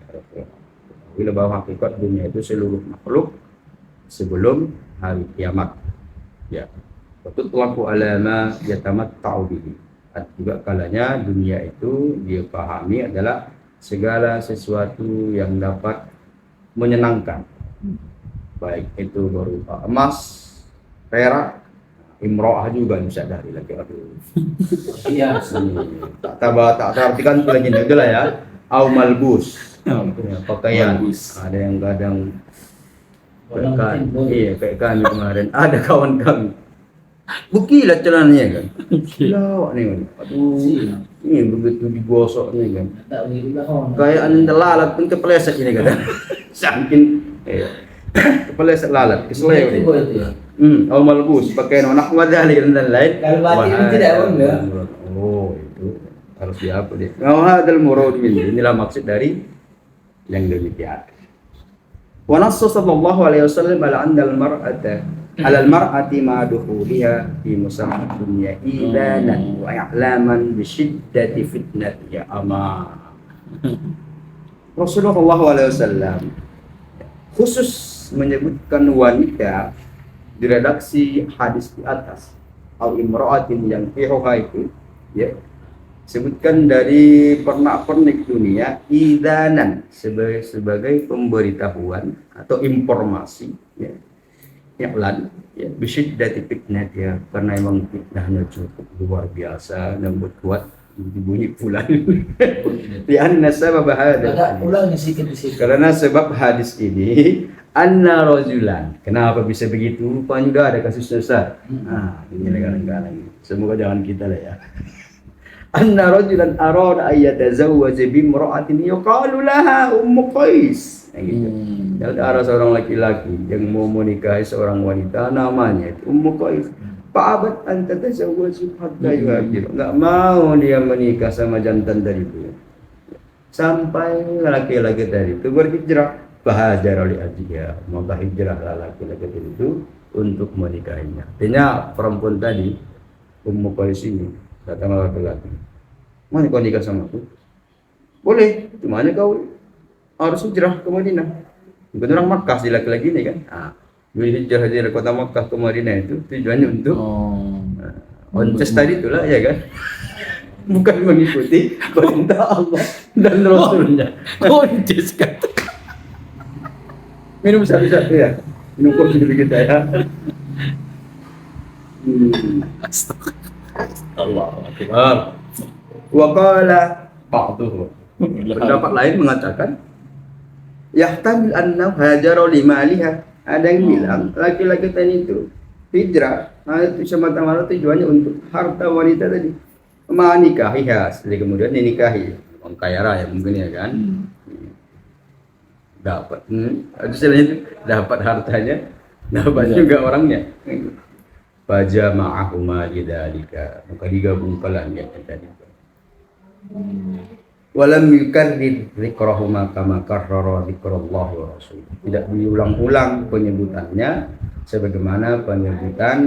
bila bahwa hakikat dunia itu seluruh makhluk sebelum hari kiamat. Ya, betul pelaku alama yatamatta'u bihi. Juga kalanya dunia itu dia pahami adalah segala sesuatu yang dapat menyenangkan, baik itu berupa emas, perak, imro'ah juga bisa dari lagi. Aduh. Iya. Tak artikan itu lagi lah ya. Au malbus, pakaian. Ada yang kadang kayak kami kemarin ada kawan kami bukilat celananya kan, lawak nih kan, aduh ini begitu digosok nih kan, kayak anda lalat pun kepleset ini kan, saking kepleset lalat, keseleo nih. Au malbus, pakaian anak wadali dan lain. Kalau batin itu tidak bangga. Oh itu harus diapa deh. Hadal murad inilah maksud dari yang demikian. Wa nassa sallallahu alaihi wasallam ala al-mar'ati ma dukhuliha fi musamma dunya idanan wa i'laman bi shiddati fitnatiha ama. Rasulullah sallallahu alaihi wasallam khusus menyebutkan wanita di redaksi hadis di atas al imra'atin yang fiha itu ya, sebutkan dari pernak-pernik dunia idanan sebagai pemberitahuan atau informasi ya, iklan ya, bisyiddati fitnah ya, karena memang fitnahnya cukup luar biasa dan berkuat bunyi pulang. Lianna sabab hadis, karena sebab hadis ini anna rajulan, kenapa bisa begitu, rupanya juga ada kasusnya Ustaz. Ini kadang-kadang semoga jangan kita lah ya. Anna rajulan arada ayyatazawwaja bimra'atin yuqalu laha Ummu Qais. Gitu. Ada seorang laki-laki yang mau menikahi seorang wanita namanya itu Ummu Qais. Fa'abat an tatazawwaju hatta yuhajir. Enggak mau dia menikah sama jantan tadi itu. Sampai laki-laki tadi itu berhijrah, bahajar oleh ajiya, maka hijrahlah laki-laki itu untuk menikahinya. Artinya perempuan tadi Ummu Qais ini datang laki-laki, mana kau nikah sama aku? Boleh, cumanya kau harus hijrah ke Madinah. Bukan orang Makkah si laki-laki ini kan. Hijrah dari kota Makkah ke Madinah itu tujuannya untuk onces tadi itulah ya kan. Bukan mengikuti perintah Allah dan Rasulnya. Onces kan. Minum satu-satu ya. Minum kopi dulu kita ya. Allahu Akbar. Wa qala ba'duhu. Pendapat lain mengatakan yahtamil annahu hajara limaliha. Ada yang bilang laki-laki tadi itu hijrah itu semata-mata tujuannya untuk harta wanita tadi. Menikahiha, setelah kemudian dinikahi. Orang kaya raya mungkin ya kan. Dapat istilahnya dapat hartanya, dapat juga orangnya. Fajama'ahuma lidzalika, maka digabungkanlah yang tadi. Walam yukarrir dzikrahuma kama karrara dzikrullah wa rasul. Tidak diulang-ulang penyebutannya sebagaimana penyebutan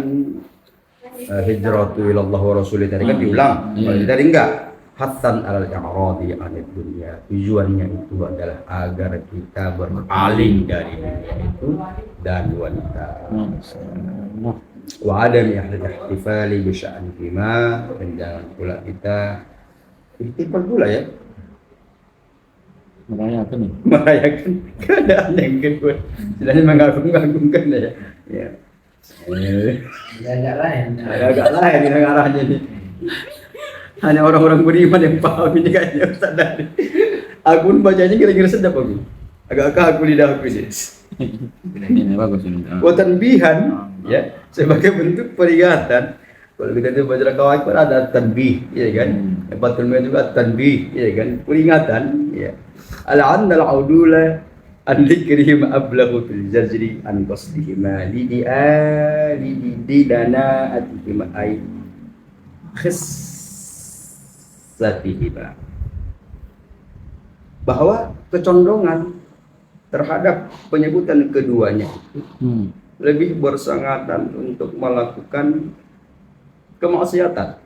hijratu ilallah wa rasul tadi kan diulang. Kalau tadi enggak, Hasan al-i'radi anid dunia. Tujuannya itu adalah agar kita berpaling dari dunia itu dan wanita. Wa adami ihtifali bi sya'nihima, dan jangan pula kita ihtifal pula ya, merayakan keadaan yang kedua, istilahnya mengagung-agungkan ya. Ya. Agak lain. Agak lain yang arahnya nih. Hanya orang-orang beriman yang paham ini kayaknya Ustaz Dari. Aku pun bacanya kira-kira sedap aku. Agak kaku lidah aku sih. Ini bagus ini. Tanbihan ya, sebagai bentuk peringatan. Kalau kita itu baca kawan pun ada tanbih, ya kan? Batul Mu'in juga tanbih, ya kan? Peringatan, ya. Al-'anna al-'udula an dhikrihim ablaghu fil jazri an qasdihima li dana atihima ay khissatihima, bahwa kecondongan terhadap penyebutan keduanya itu lebih bersangatan untuk melakukan kemaksiatan,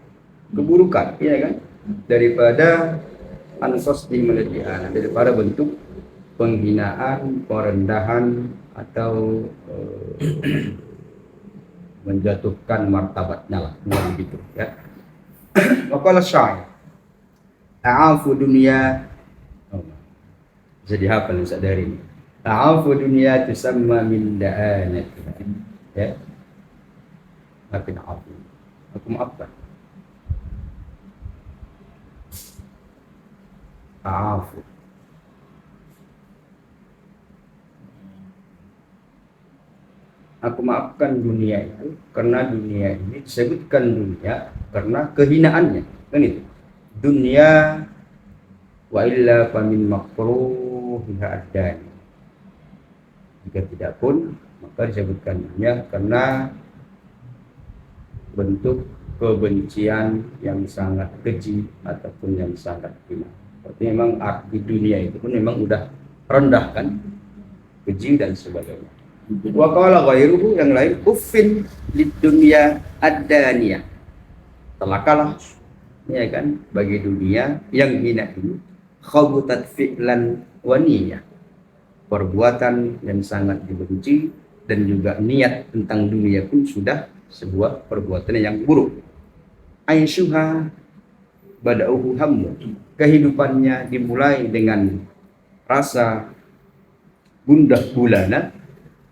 keburukan, ya kan, daripada ansos di meledian, daripada bentuk penghinaan, perendahan atau menjatuhkan martabatnya lah, begitu ya. Waqala syair, a'afu dunia, jadi hafal Ustaz Dari ini. A'afu dunia tusamma min da'anati, ya. Tapi afu, aku maafkan. A'afu, aku maafkan dunia itu karena dunia ini disebutkan dunia karena kehinaannya, kan itu. Dunia wa illa famin makruhiha ad-dani. Jika tidak pun maka disebutkan dunia karena bentuk kebencian yang sangat keji ataupun yang sangat hina. Berarti memang arti dunia itu pun memang udah rendah kan, keji dan sebagainya. Wa qala ghairuhu, yang lain, uffin lid dunya ad-daniyah, celakalah, ya kan, bagi dunia yang hina ini, khabutat fi'lan wa niyyah, perbuatan yang sangat dibenci dan juga niat tentang dunia pun sudah sebuah perbuatan yang buruk. Aisyuha bada'uhu hammu, kehidupannya dimulai dengan rasa gundah gulana,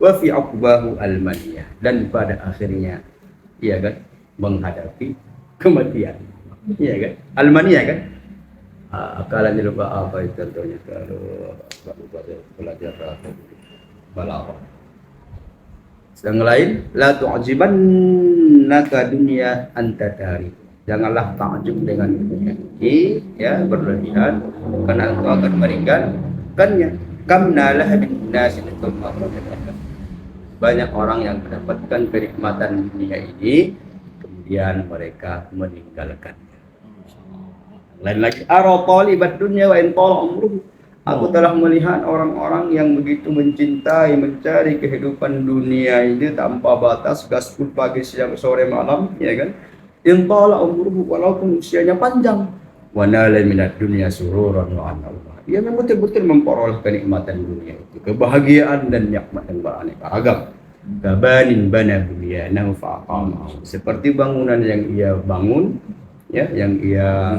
wa fi aqbahu almaniyah, dan pada akhirnya ia kan menghadapi kematian, iya kan, almaniyah kan. Akalannya lupa apa itu contohnya kalau belajar balaghah. Yang lain, la tu'jibannaka dunya anta dari, janganlah takjub dengan dunia ini, ya, berlebihan, karena engkau akan meringankannya. Kam nalah bin nasi, banyak orang yang mendapatkan kenikmatan dunia ini kemudian mereka meninggalkannya. Lain lagi, ara talibat dunya wa in tala umruhu, aku telah melihat orang-orang yang begitu mencintai, mencari kehidupan dunia ini tanpa batas, gaspol pagi, siang, sore, malam, ya kan. In tala umruhu, walaupun usianya panjang, wa nala minad dunya sururan wa Allah, ia memang betul-betul memperoleh kenikmatan dunia itu, kebahagiaan dan nikmat yang beraneka ragam. Kabanin bana bunyanahu fa'aqama, seperti bangunan yang ia bangun, ya, yang ia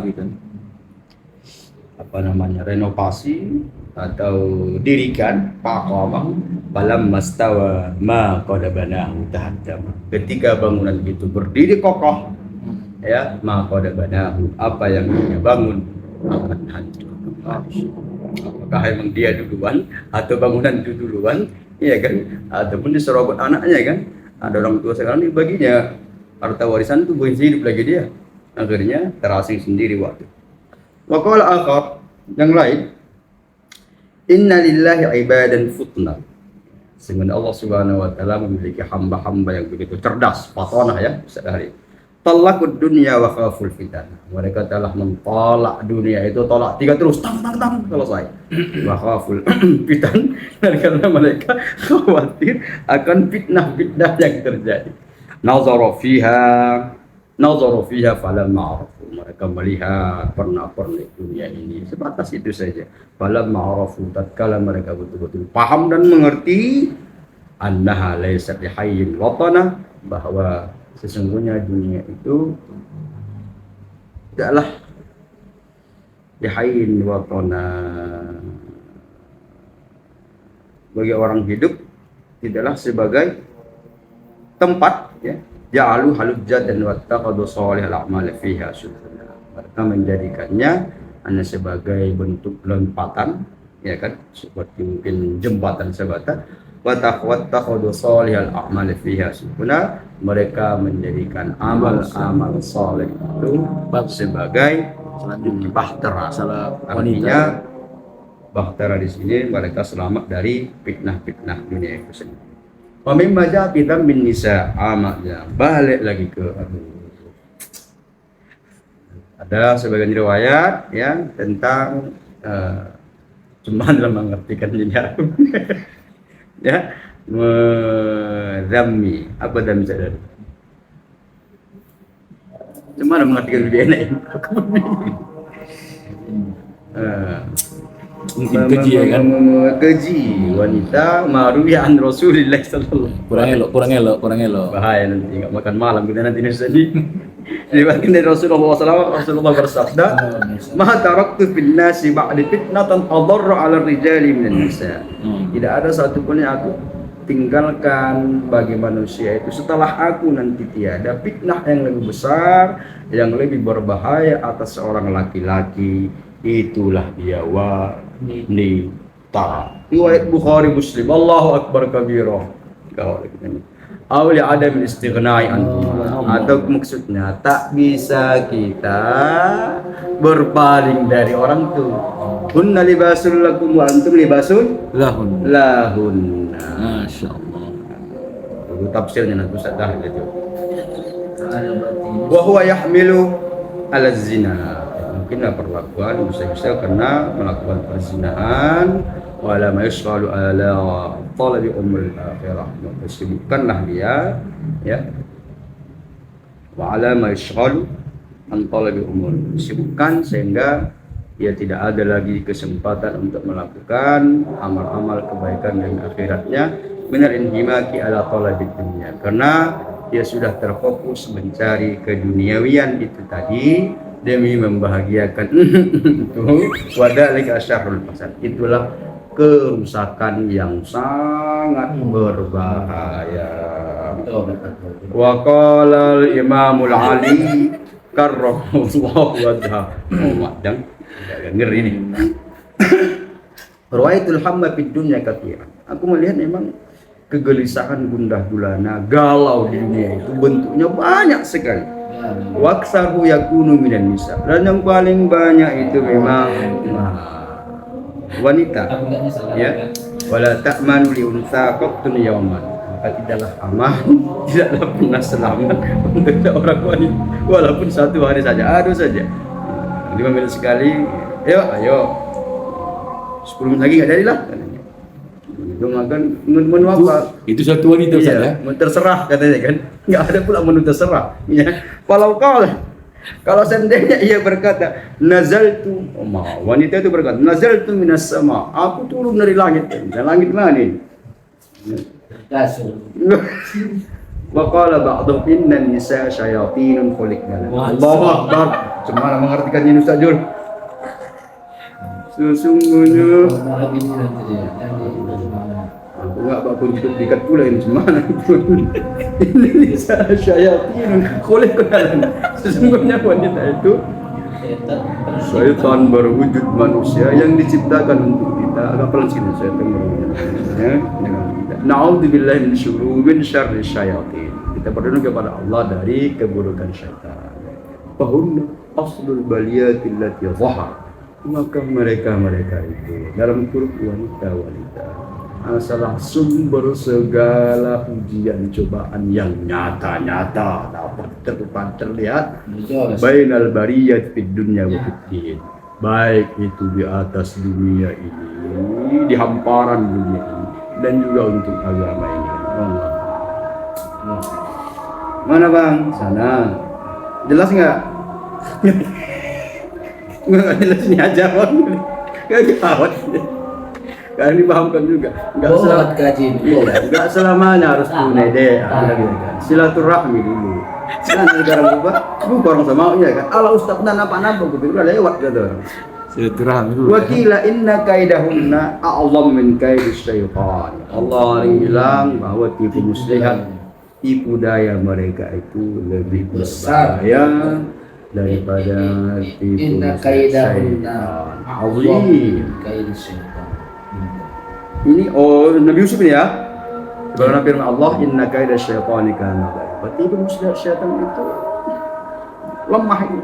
renovasi atau dirikan, fa'aqama falam mastawa ma qad banahu tahaddama, ketika bangunan itu berdiri kokoh, ya, ma qad banahu, apa yang dia bangun akan hancur kembali. Apakah emang dia duluan atau bangunan itu duluan, iya kan, ataupun diserobot anaknya kan. Ada orang tua sekarang ini baginya harta warisan itu bukan hidup lagi dia, akhirnya terasing sendiri waktu. Wa qala akhar, yang lain, inna lillahi ibadan futna, sehingga Allah Subhanahu wa taala memiliki hamba-hamba yang begitu cerdas, fatonah, ya, sehari. Talaqud dunya wa khaful fitan, mereka telah mentolak dunia itu, tolak 3 terus, tang selesai. Wa khaful fitan, dan karena mereka khawatir akan fitnah-fitnah yang terjadi. Nazara fiha Nadharu fiha falamma arafu, mereka melihat pernak-pernik dunia ini, sebatas itu saja. Falamma arafu, tatkala mereka betul-betul paham dan mengerti, annaha laysat bihayyin watana, bahwa sesungguhnya dunia itu tidaklah bihayyin watana, bagi orang hidup tidaklah sebagai tempat, ya, ja'alu halujjatan wattaqadu shalihal a'mal fiha subhana, mereka menjadikannya hanya sebagai bentuk lompatan, ya kan, seperti mungkin jembatan sebatas. Wattaqadu shalihal a'mal fiha subhana, mereka menjadikan amal-amal saleh itu sebagai bahtera. Artinya bahtera di sini mereka selamat dari fitnah-fitnah dunia itu sendiri. Pemimma jahitan bin nisa, amaknya balik lagi ke ada sebagian riwayat ya tentang cuma dalam mengartikan dunia ya, menzammi apa dan sadar, cuma dalam mengartikan dunia ini Mungkin keji ya kan? Keji wanita maruwian Rasulullah sallallahu. Kurang elok. Bahaya nanti nggak makan malam kita nanti nih. Diriwayatkan dari Rasulullah SAW, Rasulullah bersabda, "Ma taraktu fil nasi ba'da fitnatan adarra 'ala rijali minan nisa." Tidak ada satupun yang aku tinggalkan bagi manusia itu setelah aku nanti tiada fitnah yang lebih besar, yang lebih berbahaya atas seorang laki-laki, itulah dia wanita. Riwayat Bukhari Muslim. Allahu akbar kabira. Awli adam istighnai atau maksudnya tak bisa kita berpaling dari orang tua. Hunna libasul lakum wa antum libasul lahunna. Masyaallah. Itu tafsirnya nanti Ustaz dah gitu. Wa huwa yahmilu ala zina. Mungkinlah perlakuan bisa karena melakukan perzinahan, wala mayushalu ala talabi umul akhirah, disebutkanlah dia ya, wa ala mayushalu an talabi umul, disebutkan sehingga dia tidak ada lagi kesempatan untuk melakukan amal-amal kebaikan dan akhiratnya benar inhimaki ala talabi dunia, karena dia sudah terfokus mencari keduniawian itu tadi demi membahagiakan itu. Wadalika syarrul fasad, itulah kerusakan yang sangat berbahaya. Wa qala al-Imamul Ali karramallahu wajhahu, madang ngeri ini. Ruwaitul hamma fid dunya katsiran. Aku melihat memang kegelisahan gundah gulana, galau di dunia itu bentuknya banyak sekali. Waksahu yakunu minan nisa, dan yang paling banyak itu memang wanita ya. Wala ta'manu li unsa qattun yawman, maka tidaklah aman, tidaklah pernah selamat untuk seorang wanita walaupun satu hari saja, aduh saja 5 menit sekali, ayo 10 menit lagi nggak jadilah katanya. Itu makan menu apa? Itu satu wanita saja. Terserah katanya kan. Nggak ada pula menu terserah. Ya. Kalau seandainya ia berkata nazaltu, wanita itu berkata nazaltu minas sama, aku turun dari langit. Dan langit mana ini? Wa qala ba'dhum inna nisa syayatinun khuliqna. Allahu akbar. Cuma mengartikan ini Ustaz Jul. Sesungguhnya aku nggak bakal hidup dikat pula ini semana itu. Ini syayatin khuliqna. Sesungguhnya wanita itu syaitan berwujud manusia yang diciptakan untuk kita. Agak pelan sini syaitan berwujud ya, dengan kita. Na'udzubillahi min syarri syayatin. Kita berdoa kepada Allah dari keburukan syaitan. Fahunna aslul baliyati allati zahar. Maka mereka itu dalam kurung wanita adalah sumber segala ujian cobaan yang nyata dapat terlihat bainal bariyat fid dunya wa fiddin, baik itu di atas dunia ini, di hamparan dunia ini, dan juga untuk agama ini. Mana bang? Sana. Jelas nggak? Nggak jelas ini aja Bang. Nggak ketahuan. Kalian dipahamkan juga. Nggak Buat kaji ini. nggak selamanya harus tunai deh. Silaturahmi dulu. Nah, sekarang buka orang sama ya kan. Allah Ustaz napa-napa gitu udah lewat gitu. Silaturahmi dulu. Wakila inna kaidahunna a'zam min kaidis syaitan. Allah bilang bahwa tipu muslihat, tipu daya mereka itu lebih berbahaya daripada tipu Inna muslihat kaidahunna syaitan. Azim. kaidis syaitan. Ini Nabi Yusuf ini ya. Sebagaimana firman Allah, inna kaidas syaitani kana dha'ifa. Tipu muslihat syaitan itu lemah ini.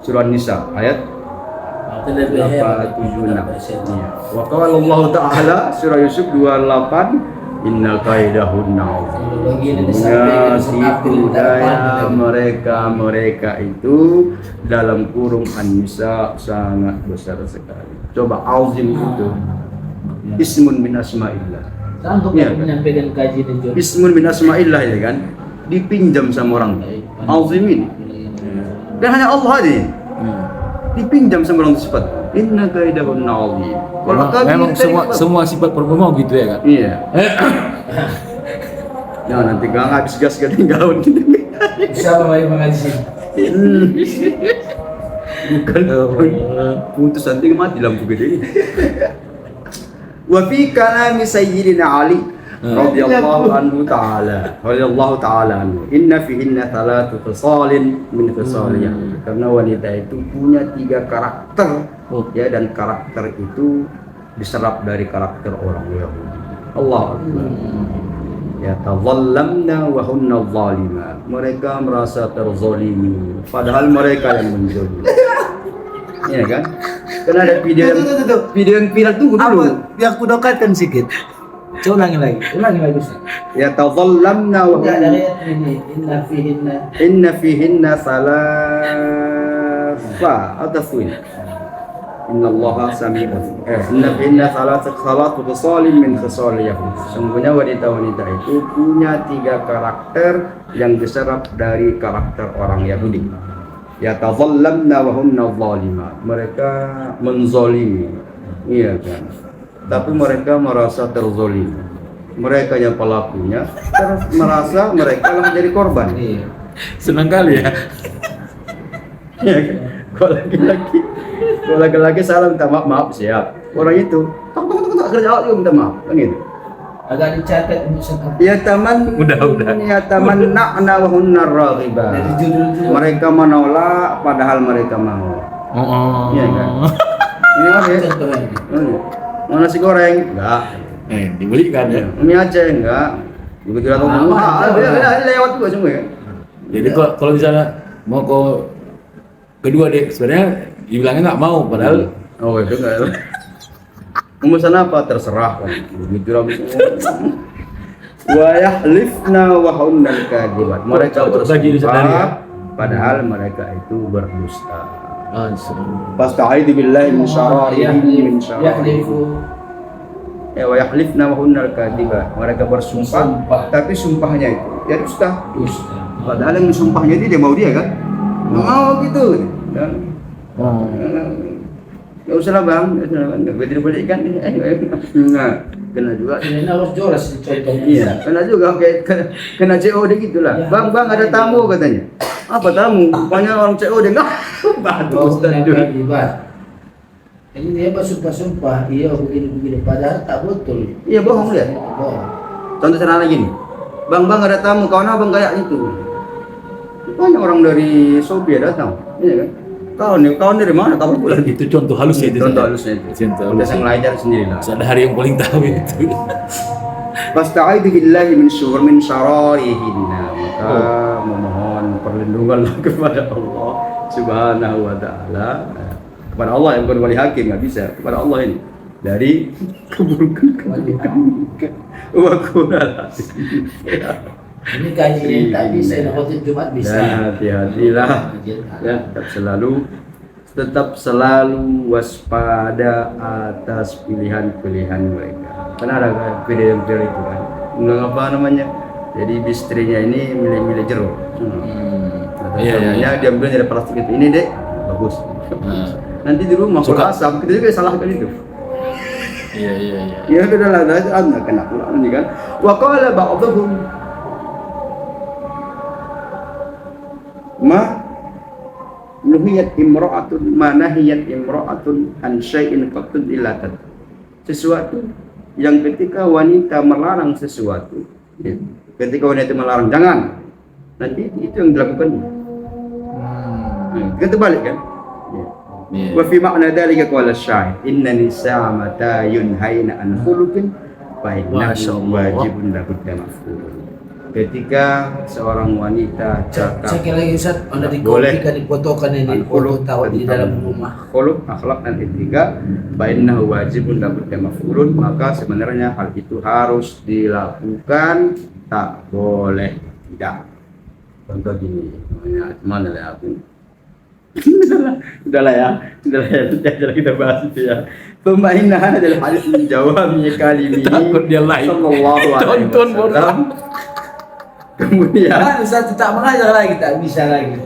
Surah Nisa ayat 876. Iya. Wa qala Allah Ta'ala surah Yusuf 28 innal kaidahunna tipu daya mereka itu dalam kurung An-Nisa sangat besar sekali. Coba azim itu ismun min asma'illah. Untuk Iya. menyampaikan kaji dan jual. Ismun min asma'illah ya kan, dipinjam sama orang azimin. Dan hanya Allah aja dipinjam sama orang sifat inna kaidahun azim. Kalau kami Memang semua sifat berbunga gitu ya kan? iya. Jangan nanti gak habis gas ketinggalan gitu. Bisa membaik mengaji. Bukan putus nanti mati lampu gede. Wa fi kalami sayyidina Ali radhiyallahu anhu ta'ala anhu inna fihinna thalathu khisalin min khisaliyah. Karena wanita itu punya 3 karakter ya, dan karakter itu diserap dari karakter orang Yahudi. Allah Akbar. Ya tadhallamna wa hunna zalimat. Mereka merasa terzalimi padahal mereka yang menzalimi. Iya kan? Karena ada video yang viral, tunggu dulu. Biar aku dokatkan sedikit. Coba ulangi lagi Ustaz. Ya tadhallamna wa Ya hunna dari ayat ini inna fihinna thalatha atafwin. Inna Allah sami'un. Inna fihinna thalatha khisalin min khisal Yahud. Sungguhnya wanita-wanita itu punya 3 karakter yang diserap dari karakter orang Yahudi. Ya tadhallamna wa hunna zalimat. Mereka menzalimi. Iya kan? Tapi mereka merasa terzalimi. Mereka yang pelakunya merasa mereka yang menjadi korban. Iya. Senang kali ya. Iya kan? Kalau laki-laki salah minta maaf siap. Orang itu tak kerja juga minta maaf kan gitu. Agak dicatat untuk sekarang. Ya taman Udah. ya taman na'na wa hunna raghibah. Dari judul Mereka menolak padahal mereka mau. Oh. Iya kan? Ini apa ya? contohnya. Mau nasi goreng? Enggak. Dibelikan ya. Mie Aceh? Enggak. Begitu datang rumah, lewat juga semua ya. Jadi kalau misalnya mau ke kedua deh, sebenarnya dibilangnya nggak mau, padahal Oh itu enggak. Memesan apa? Terserah kan. Begitu ramai semua. Wa yahlifna wa hunnal kadibat. Mereka bersumpah padahal mereka itu berdusta. Fasta'idzu billahi min syarrihim min syarrihim. Ya wa yahlifna wa hunnal kadibat. Mereka bersumpah tapi sumpahnya itu ya dusta. Padahal yang sumpahnya itu dia mau dia kan? Mau gitu. Dan ya usah lah bang, begitu beli ikan ini, nah, kena juga. Ini harus jelas contohnya. Iya, kena juga, kayak kena COD gitulah. Ya, Bang ada tamu katanya. Apa tamu? Rupanya orang COD nggak. Bagus dan juga. Jadi dia bersumpah-sumpah, iya begini, padahal tak betul. Iya bohong lihat. Bohong. Contoh sederhana gini, bang ada tamu, kawan abang kayak itu. Rupanya orang dari Sophia datang, iya kan? Kawan dari mana? Kamu pulang. itu contoh halus ya itu. Contoh halusnya itu. Contoh Udah halus. yang lain dari sendiri lah. Ada hari yang paling tahu itu. Fasta'idzu billahi min syarrarihinna. Maka memohon perlindunganlah kepada Allah Subhanahu wa taala. Kepada Allah yang bukan wali hakim, nggak bisa. Kepada Allah ini dari keburukan. Wa qulal. Ini kajian tak bisa, ini khotib Jumat bisa. Dan hati-hatilah. Ya, tetap selalu waspada atas pilihan-pilihan mereka. Karena ada video yang itu kan, apa namanya, Jadi istrinya ini milih-milih jeruk. Iya, iya, iya. Dia ambil dari plastik itu. Ini dek, bagus. Nanti di rumah kalau Suka. asam, kita juga salahkan itu. Iya, iya, iya. Ya sudah lah, anda kena pula ini kan. Wa qala ba'dhum ma nuhiyat imra'atun ma nahiyat imra'atun an syai'in qatun illa tad. Sesuatu yang ketika wanita melarang sesuatu, ya, ketika wanita melarang jangan, nanti itu yang dilakukan. Kita balik kan? Ya. Iya. Wa fi ma'na dzalika qala asy-syair inna nisaa mata yunhaina an khuluqin fa Masya innahu Allah. wajibun labudda maf'ul. Ketika seorang wanita cakap Sekali lagi Ustaz, Anda Boleh. dikopikan, difotokan ini foto tahu di dalam rumah. khuluq, akhlak dan etika, fa innahu wajibun labudda maf'ulun, maka sebenarnya hal itu harus dilakukan, tak boleh tidak. Contoh gini, namanya mana lah aku. Udahlah ya, jangan kita bahas itu ya. Pemainah adalah hadis menjawabnya kali ini. Takut dia lain. Sallallahu alaihi Tonton wasallam. Kemudian Kan Ustaz tak mengajar lagi, tak bisa lagi.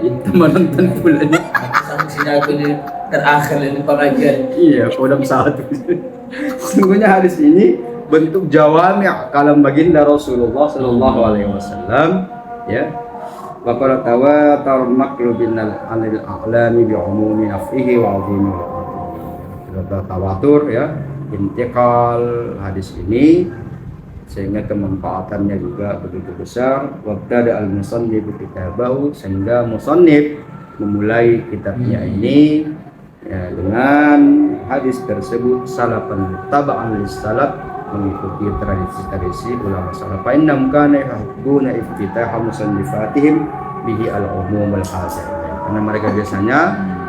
teman nonton pula nih. Sampai sini aku ini terakhir ini pengajian. Iya, kodam satu. Sungguhnya hadis ini bentuk jawami' kalam baginda Rasulullah Sallallahu Alaihi Wasallam, ya. Wa qala tawatar naqlu anil a'lami bi umumi naf'ihi wa 'azimi tawatur, ya, intiqal hadis ini sehingga kemanfaatannya juga begitu besar. Wabtada al-musannif kitabahu, sehingga musannif memulai kitabnya ini, ya, dengan hadis tersebut salafan taba'an lis-salaf, mengikuti tradisi ulama salaf. Fa innam kana yahduna iftitah musannifatihim bihi al-umum al-hasil. Karena mereka biasanya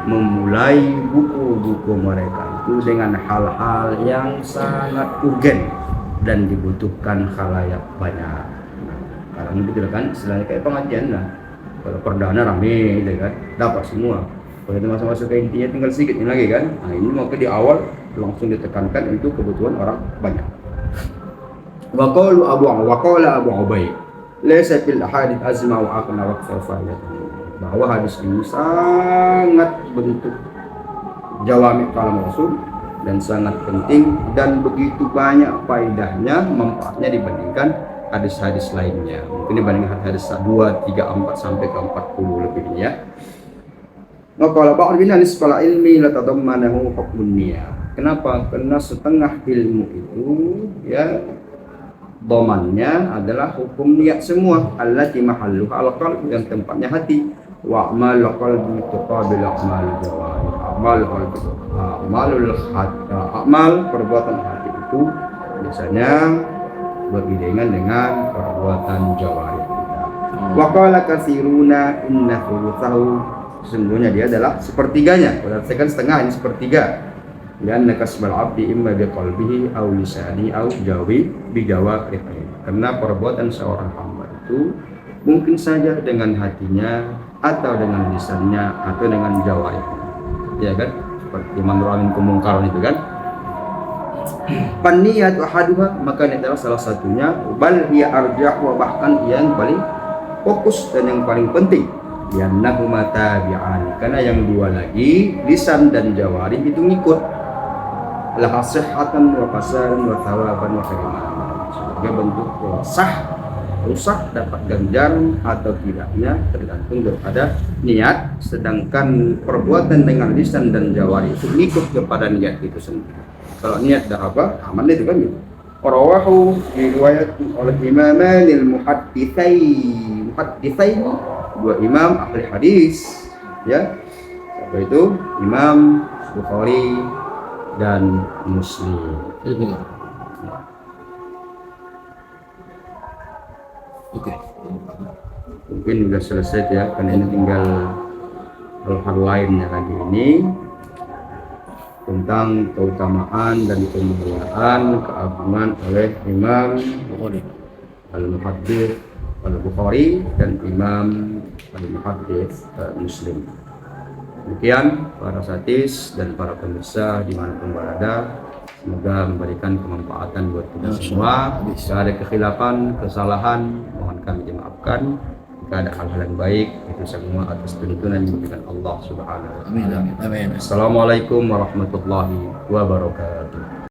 memulai buku-buku mereka itu dengan hal-hal yang sangat urgen dan dibutuhkan khalayak banyak. Kalau begitu kan, istilahnya kayak pengajian lah. Kalau perdana rame, gitu kan, dapat semua. Kalau itu masuk ke intinya tinggal sedikit ini lagi kan. Nah ini maka di awal langsung ditekankan untuk kebutuhan orang banyak. Wa qala Abu Ubaid, laysa fil ahadits azma wa aqna wa kifayah. Bahwa hadis ini sangat bentuk jawami' kalam Rasul dan sangat penting dan begitu banyak faedahnya, manfaatnya dibandingkan hadis-hadis lainnya. Mungkin dibandingkan hadis 2, 3, 4 sampai ke 40 lebihnya. Maka ba'd min nisfal ilmi la tadammanahu hukmun niyah. Kenapa? Karena setengah ilmu itu, ya, domannya adalah hukum niat semua. Allati mahalluha al-qalb, yang tempatnya hati. Wa a'mal qalbi tuqabil a'mal jawari. Amal perbuatan hati itu biasanya beriringan dengan perbuatan jawari kita. Wa qala katsiruna inna thulutsahu, sesungguhnya dia adalah sepertiganya. Berarti kan setengah, ini sepertiga. Dan kasbal abdi imma bi qalbihi aw lisani aw jawarihi. Karena perbuatan seorang hamba itu mungkin saja dengan hatinya atau dengan lisannya atau dengan jawarihi. Ya kan? Seperti mengurangi kemungkaran itu kan. Paniyat ahaduha, maka ini adalah salah satunya, bal hiya arjah, wa bahkan yang paling fokus dan yang paling penting. Yannahuma tabi'an, karena yang dua lagi lisan dan jawari itu ngikut. Laha sihhatan wa fasadan wa thawaban wa khairan. Sebagai bentuk sah, rusak, dapat ganjaran atau tidaknya tergantung daripada niat. Sedangkan perbuatan dengan lisan dan jawari itu ngikut kepada niat itu sendiri. Kalau niat dah apa, aman itu kan gitu. Rawahu riwayat oleh imamanil muhadditsain, dua imam ahli hadis, ya. Apa itu? Imam Bukhari dan Muslim. Oke. Mungkin sudah selesai ya, karena ini tinggal hal-hal lainnya lagi ini tentang keutamaan dan kemuliaan keagungan oleh Imam Al-Muhaddits Al-Bukhari dan Imam Al-Muhaddits Muslim. Demikian para satis dan para pemirsa dimanapun berada, Semoga memberikan kemanfaatan buat kita Masya semua. Allah. Jika ada kekhilafan, kesalahan, mohon kami dimaafkan. Jika ada hal-hal yang baik, itu semua atas tuntunan yang diberikan Allah Subhanahu wa Amin, Ta'ala. amin, amin. Assalamualaikum warahmatullahi wabarakatuh.